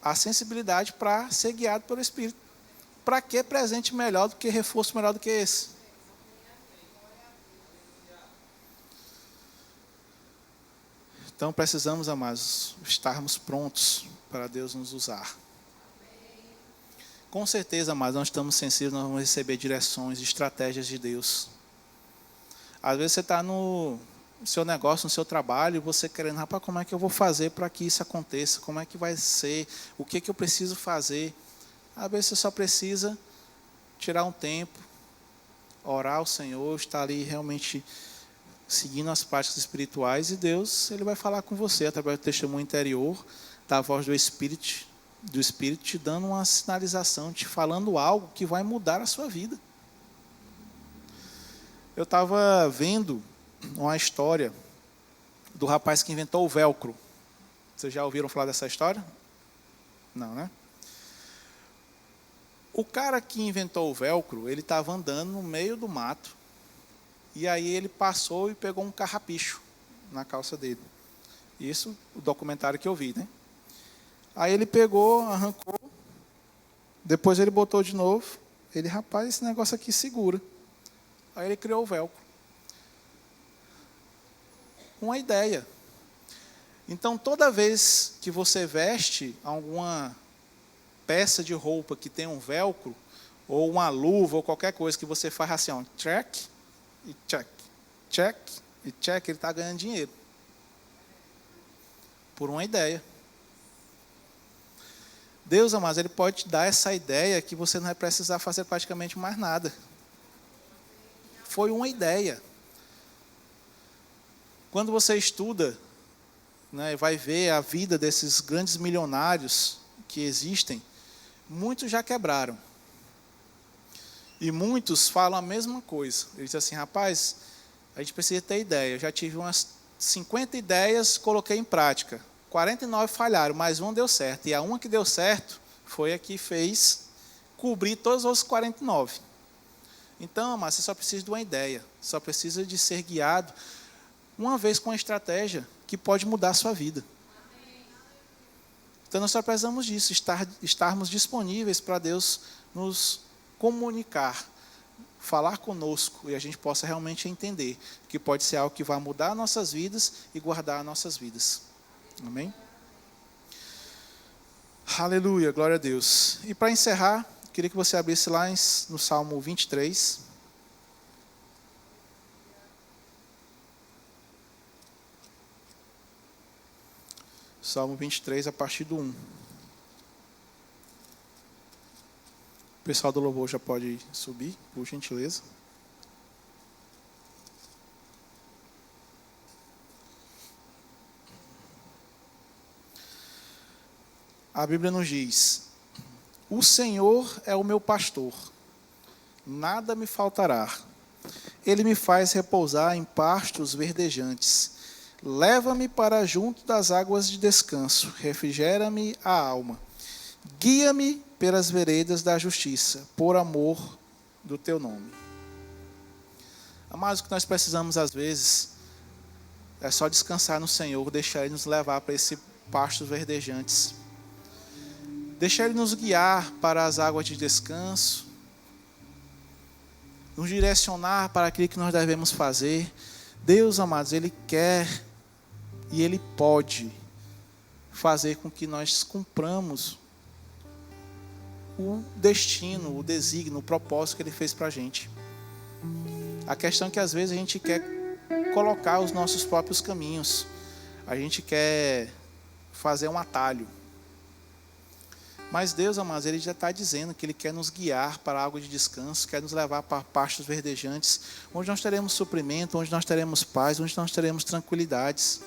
a sensibilidade para ser guiado pelo Espírito. Para que presente melhor do que reforço melhor do que esse? Então precisamos, amados, estarmos prontos para Deus nos usar. Com certeza, amados, nós estamos sensíveis, nós vamos receber direções, estratégias de Deus. Às vezes você está no seu negócio, no seu trabalho, você querendo, rapaz, como é que eu vou fazer para que isso aconteça? Como é que vai ser? O que eu preciso fazer? Às vezes você só precisa tirar um tempo, orar ao Senhor, estar ali realmente seguindo as práticas espirituais e Deus, Ele vai falar com você através do testemunho interior, da voz do Espírito te dando uma sinalização, te falando algo que vai mudar a sua vida. Eu estava vendo uma história do rapaz que inventou o velcro. Vocês já ouviram falar dessa história? Não, né? O cara que inventou o velcro, ele estava andando no meio do mato, e aí ele passou e pegou um carrapicho na calça dele. Isso, o documentário que eu vi, né? Aí ele pegou, arrancou, depois ele botou de novo, ele, rapaz, esse negócio aqui segura. Aí ele criou o velcro. Uma ideia. Então, toda vez que você veste alguma peça de roupa que tem um velcro, ou uma luva, ou qualquer coisa que você faz assim, ó, check, e check, check, e check, ele está ganhando dinheiro. Por uma ideia. Deus, amados, Ele pode te dar essa ideia que você não vai precisar fazer praticamente mais nada. Foi uma ideia. Quando você estuda, né, vai ver a vida desses grandes milionários que existem, muitos já quebraram. E muitos falam a mesma coisa. Eles dizem assim, rapaz, a gente precisa ter ideia. Eu já tive umas 50 ideias, coloquei em prática. 49 falharam, mas um deu certo. E a uma que deu certo foi a que fez cobrir todos os 49. Então, amado, você só precisa de uma ideia. Só precisa de ser guiado uma vez com uma estratégia que pode mudar a sua vida. Então, nós só precisamos disso, estarmos disponíveis para Deus nos comunicar, falar conosco, e a gente possa realmente entender que pode ser algo que vai mudar nossas vidas e guardar nossas vidas. Amém? Aleluia, glória a Deus. E para encerrar, queria que você abrisse lá no Salmo 23. Salmo 23, a partir do 1. O pessoal do louvor já pode subir, por gentileza. A Bíblia nos diz: o Senhor é o meu pastor, nada me faltará. Ele me faz repousar em pastos verdejantes. Leva-me para junto das águas de descanso, refrigera-me a alma. Guia-me pelas veredas da justiça, por amor do teu nome. Amados, o que nós precisamos às vezes é só descansar no Senhor, deixar Ele nos levar para esses pastos verdejantes. Deixar Ele nos guiar para as águas de descanso, nos direcionar para aquilo que nós devemos fazer. Deus, amados, Ele quer e Ele pode fazer com que nós cumpramos o destino, o desígnio, o propósito que Ele fez para a gente. A questão é que às vezes a gente quer colocar os nossos próprios caminhos, a gente quer fazer um atalho. Mas Deus, amados, Ele já está dizendo que Ele quer nos guiar para algo de descanso, quer nos levar para pastos verdejantes, onde nós teremos suprimento, onde nós teremos paz, onde nós teremos tranquilidade.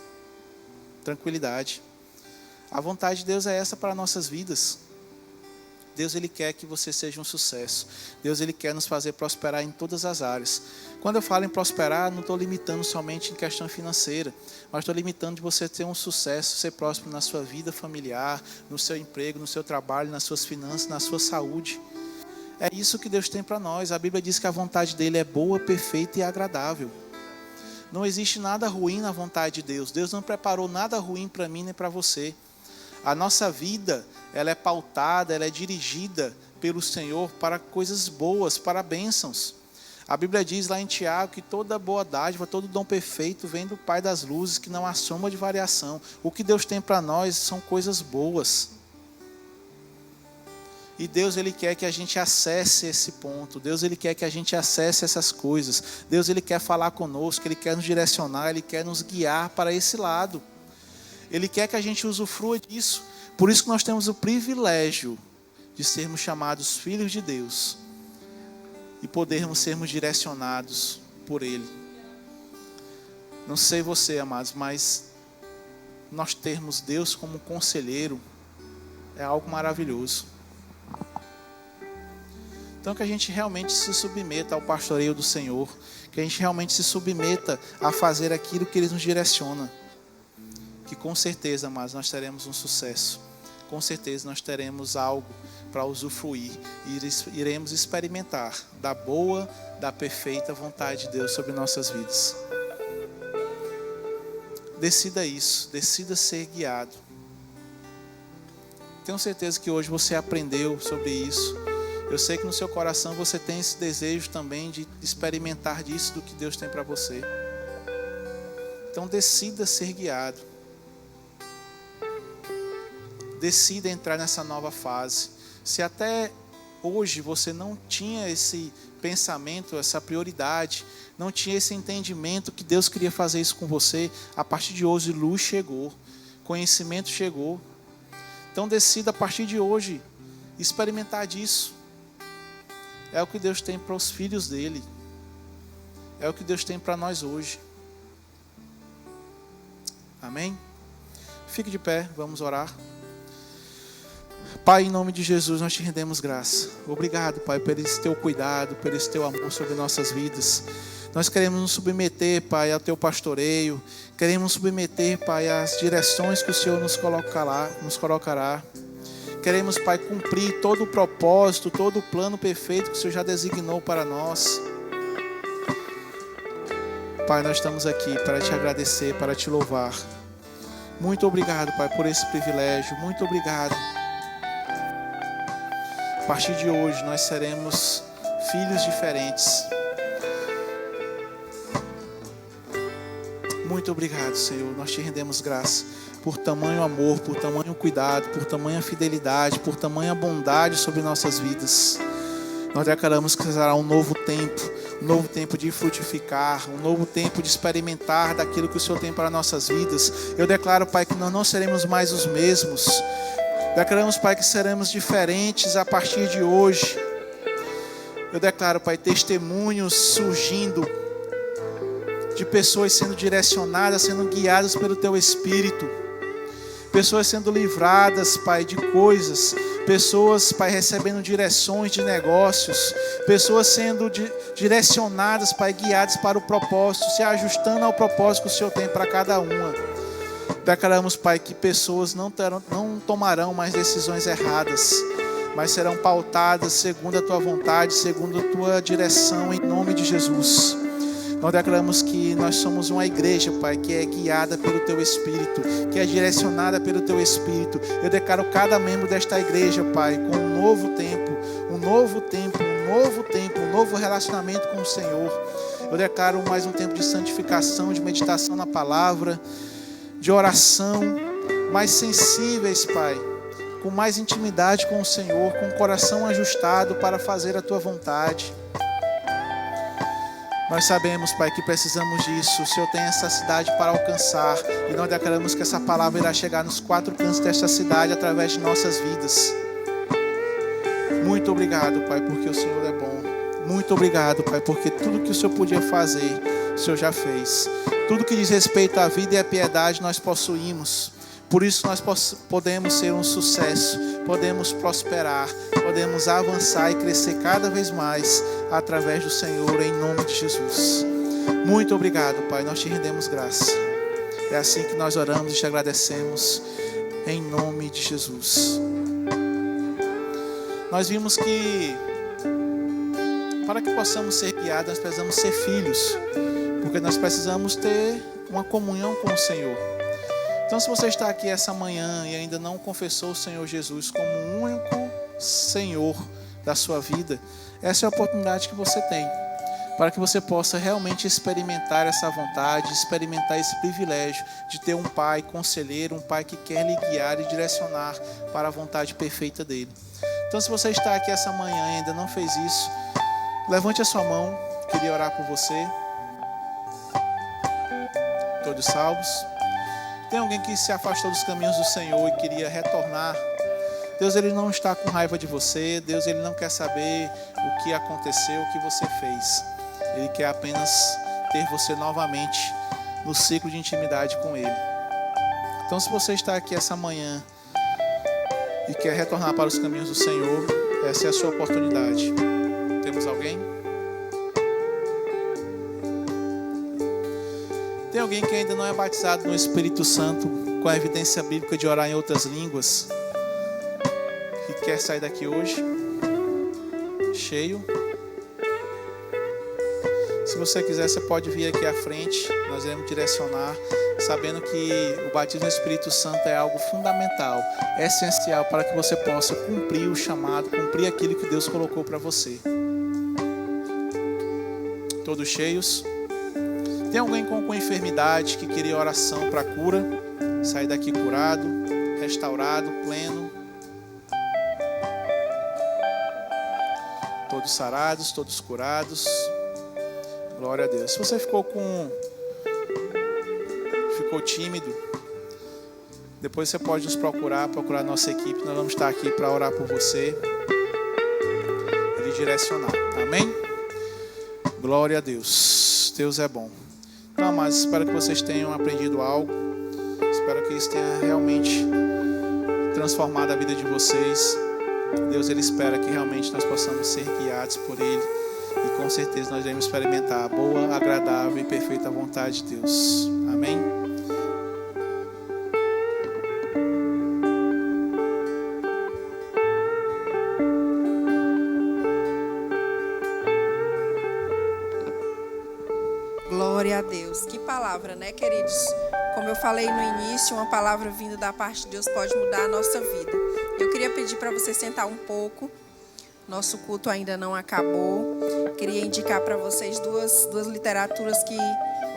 A vontade de Deus é essa para nossas vidas. Deus, Ele quer que você seja um sucesso. Deus, Ele quer nos fazer prosperar em todas as áreas. Quando eu falo em prosperar, não estou limitando somente em questão financeira, mas estou limitando de você ter um sucesso, ser próspero na sua vida familiar, no seu emprego, no seu trabalho, nas suas finanças, na sua saúde. É isso que Deus tem para nós. A Bíblia diz que a vontade dEle é boa, perfeita e agradável. Não existe nada ruim na vontade de Deus. Deus não preparou nada ruim para mim nem para você. A nossa vida, ela é pautada, ela é dirigida pelo Senhor para coisas boas, para bênçãos. A Bíblia diz lá em Tiago que toda boa dádiva, todo dom perfeito vem do Pai das luzes, que não há soma de variação. O que Deus tem para nós são coisas boas. E Deus, Ele quer que a gente acesse esse ponto. Deus, Ele quer que a gente acesse essas coisas. Deus, Ele quer falar conosco, Ele quer nos direcionar, Ele quer nos guiar para esse lado. Ele quer que a gente usufrua disso. Por isso que nós temos o privilégio de sermos chamados filhos de Deus e podermos sermos direcionados por Ele. Não sei você, amados, mas nós termos Deus como conselheiro é algo maravilhoso. Então que a gente realmente se submeta ao pastoreio do Senhor, que a gente realmente se submeta a fazer aquilo que Ele nos direciona. Que com certeza, amados, nós teremos um sucesso. Com certeza nós teremos algo para usufruir. E iremos experimentar da boa, da perfeita vontade de Deus sobre nossas vidas. Decida isso, decida ser guiado. Tenho certeza que hoje você aprendeu sobre isso. Eu sei que no seu coração você tem esse desejo também de experimentar disso, do que Deus tem para você. Então decida ser guiado. Decida entrar nessa nova fase. Se até hoje você não tinha esse pensamento, essa prioridade, não tinha esse entendimento que Deus queria fazer isso com você, a partir de hoje luz chegou, conhecimento chegou. Então decida a partir de hoje experimentar disso. É o que Deus tem para os filhos dele. É o que Deus tem para nós hoje. Amém? Fique de pé, vamos orar. Pai, em nome de Jesus, nós te rendemos graça. Obrigado, Pai, por esse teu cuidado, por esse teu amor sobre nossas vidas. Nós queremos nos submeter, Pai, ao Teu pastoreio. Queremos nos submeter, Pai, às direções que o Senhor nos colocará. Queremos, Pai, cumprir todo o propósito, todo o plano perfeito que o Senhor já designou para nós. Pai, nós estamos aqui para Te agradecer, para Te louvar. Muito obrigado, Pai, por esse privilégio. Muito obrigado. A partir de hoje, nós seremos filhos diferentes. Muito obrigado, Senhor. Nós Te rendemos graça por tamanho amor, por tamanho cuidado, por tamanha fidelidade, por tamanha bondade sobre nossas vidas. Nós declaramos que será um novo tempo de frutificar, um novo tempo de experimentar daquilo que o Senhor tem para nossas vidas. Eu declaro, Pai, que nós não seremos mais os mesmos. Declaramos, Pai, que seremos diferentes a partir de hoje. Eu declaro, Pai, testemunhos surgindo de pessoas sendo direcionadas, sendo guiadas pelo Teu Espírito. Pessoas sendo livradas, Pai, de coisas. Pessoas, Pai, recebendo direções de negócios. Pessoas sendo direcionadas, Pai, guiadas para o propósito, se ajustando ao propósito que o Senhor tem para cada uma. Declaramos, Pai, que pessoas não tomarão mais decisões erradas, mas serão pautadas segundo a Tua vontade, segundo a Tua direção, em nome de Jesus. Nós declaramos que nós somos uma igreja, Pai, que é guiada pelo Teu Espírito, que é direcionada pelo Teu Espírito. Eu declaro cada membro desta igreja, Pai, com um novo tempo, um novo relacionamento com o Senhor. Eu declaro mais um tempo de santificação, de meditação na palavra, de oração, mais sensíveis, Pai, com mais intimidade com o Senhor, com o coração ajustado para fazer a Tua vontade. Nós sabemos, Pai, que precisamos disso. O Senhor tem essa cidade para alcançar. E nós declaramos que essa palavra irá chegar nos 4 cantos desta cidade através de nossas vidas. Muito obrigado, Pai, porque o Senhor é bom. Muito obrigado, Pai, porque tudo que o Senhor podia fazer, o Senhor já fez. Tudo que diz respeito à vida e à piedade nós possuímos. Por isso nós podemos ser um sucesso, podemos prosperar, podemos avançar e crescer cada vez mais através do Senhor, em nome de Jesus. Muito obrigado, Pai, nós Te rendemos graça. É assim que nós oramos e Te agradecemos, em nome de Jesus. Nós vimos que para que possamos ser guiados, nós precisamos ser filhos, porque nós precisamos ter uma comunhão com o Senhor. Então, se você está aqui essa manhã e ainda não confessou o Senhor Jesus como o único Senhor da sua vida, essa é a oportunidade que você tem, para que você possa realmente experimentar essa vontade, experimentar esse privilégio de ter um Pai conselheiro, um Pai que quer lhe guiar e direcionar para a vontade perfeita dEle. Então, se você está aqui essa manhã e ainda não fez isso, levante a sua mão, queria orar por você. Todos salvos? Tem alguém que se afastou dos caminhos do Senhor e queria retornar? Deus, Ele não está com raiva de você. Deus, Ele não quer saber o que aconteceu, o que você fez. Ele quer apenas ter você novamente no ciclo de intimidade com Ele. Então, se você está aqui essa manhã e quer retornar para os caminhos do Senhor, essa é a sua oportunidade. Temos alguém? Tem alguém que ainda não é batizado no Espírito Santo, com a evidência bíblica de orar em outras línguas, que quer sair daqui hoje cheio? Se você quiser, você pode vir aqui à frente, nós iremos direcionar, sabendo que o batismo no Espírito Santo é algo fundamental, é essencial para que você possa cumprir o chamado, cumprir aquilo que Deus colocou para você. Todos cheios? Tem alguém com enfermidade que queria oração para cura? Sair daqui curado, restaurado, pleno. Todos sarados, todos curados. Glória a Deus. Se você ficou tímido, depois você pode nos procurar a nossa equipe. Nós vamos estar aqui para orar por você e lhe direcionar. Amém? Glória a Deus. Deus é bom. Então, mas espero que vocês tenham aprendido algo. Espero que isso tenha realmente transformado a vida de vocês. Deus, Ele espera que realmente nós possamos ser guiados por Ele e com certeza nós devemos experimentar a boa, agradável e perfeita vontade de Deus. Amém? Glória a Deus. Que palavra, né, queridos? Como eu falei no início, uma palavra vinda da parte de Deus pode mudar a nossa vida. Eu queria pedir para você sentar um pouco. Nosso culto ainda não acabou. Queria indicar para vocês duas literaturas que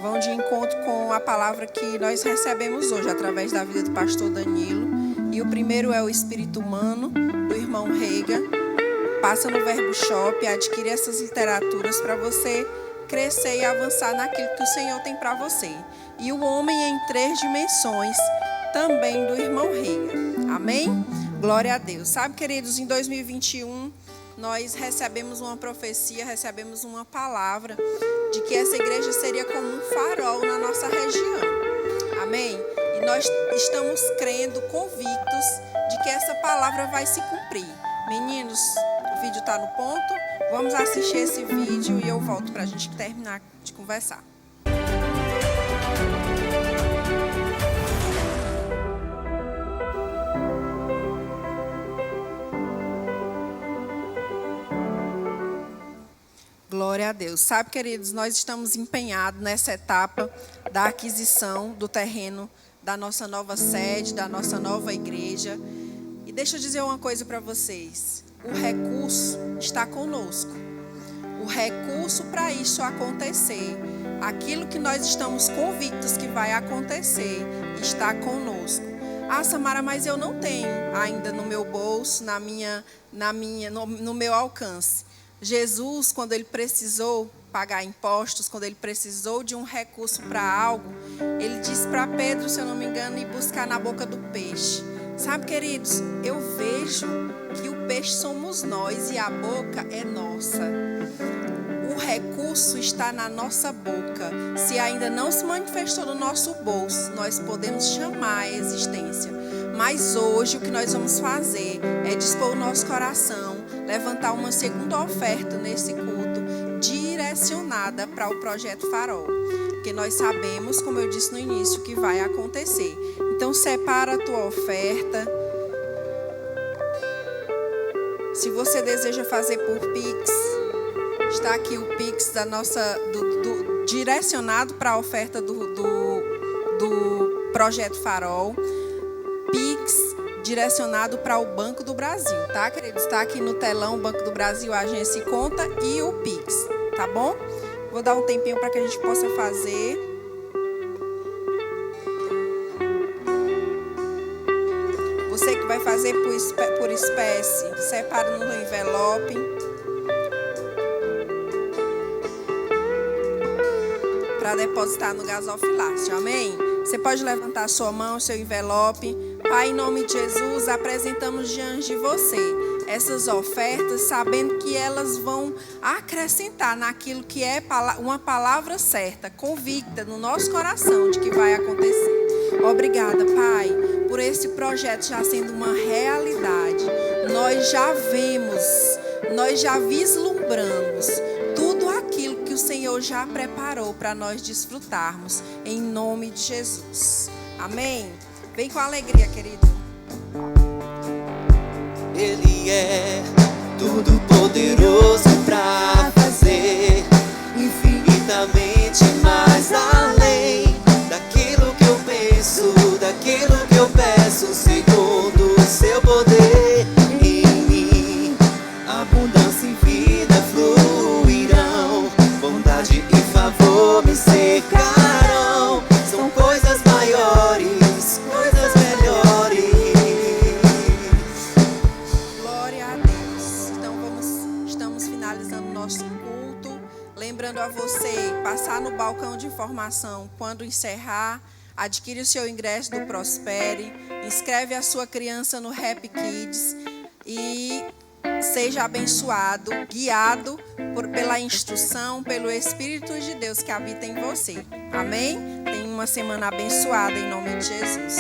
vão de encontro com a palavra que nós recebemos hoje, através da vida do pastor Danilo. E o primeiro é o Espírito Humano, do irmão Reiga. Passa no Verbo Shop, adquire essas literaturas para você crescer e avançar naquilo que o Senhor tem para você. E o Homem em Três Dimensões, também do irmão Reiga. Amém? Glória a Deus. Sabe, queridos, em 2021, nós recebemos uma profecia, recebemos uma palavra de que essa igreja seria como um farol na nossa região. Amém? E nós estamos crendo, convictos de que essa palavra vai se cumprir. Meninos, o vídeo está no ponto. Vamos assistir esse vídeo e eu volto para a gente terminar de conversar. Glória a Deus. Sabe, queridos, nós estamos empenhados nessa etapa da aquisição do terreno da nossa nova sede, da nossa nova igreja. E deixa eu dizer uma coisa para vocês. O recurso está conosco. O recurso para isso acontecer, aquilo que nós estamos convictos que vai acontecer, está conosco. Ah, Samara, mas eu não tenho ainda no meu bolso, no meu alcance. Jesus, quando ele precisou pagar impostos, quando ele precisou de um recurso para algo, ele disse para Pedro, se eu não me engano, ir buscar na boca do peixe. Sabe, queridos, eu vejo que o peixe somos nós e a boca é nossa. O recurso está na nossa boca. Se ainda não se manifestou no nosso bolso, nós podemos chamar a existência. Mas hoje o que nós vamos fazer é dispor o nosso coração, levantar uma segunda oferta nesse culto, direcionada para o Projeto Farol. Porque nós sabemos, como eu disse no início, que vai acontecer. Então separa a tua oferta. Se você deseja fazer por Pix, está aqui o Pix da nossa, direcionado para a oferta do Projeto Farol. Pix direcionado para o Banco do Brasil, tá, queridos? Está aqui no telão o Banco do Brasil, a agência e conta e o Pix, tá bom? Vou dar um tempinho para que a gente possa fazer. Você que vai fazer por espécie, separa no envelope. Para depositar no gasofilácio, amém? Você pode levantar a sua mão, seu envelope. Pai, em nome de Jesus, apresentamos diante de você essas ofertas, sabendo que elas vão acrescentar naquilo que é uma palavra certa, convicta no nosso coração de que vai acontecer. Obrigada, Pai, por esse projeto já sendo uma realidade. Nós já vemos, nós já vislumbramos tudo aquilo que o Senhor já preparou para nós desfrutarmos, em nome de Jesus. Amém? Vem com alegria, querido. Ele é tudo poderoso para fazer infinitamente mais além daquilo que eu penso, daquilo que eu peço, segundo o seu poder. Em mim, abundância e vida fluirão, bondade e favor me cercarão. São coisas maiores, coisas melhores. Glória a Deus. Então estamos finalizando o nosso culto. Lembrando a você, passar no balcão de informação quando encerrar. Adquire o seu ingresso do Prospere. Inscreve a sua criança no Happy Kids. E seja abençoado, guiado pela instrução, pelo Espírito de Deus que habita em você. Amém? Tenha uma semana abençoada em nome de Jesus.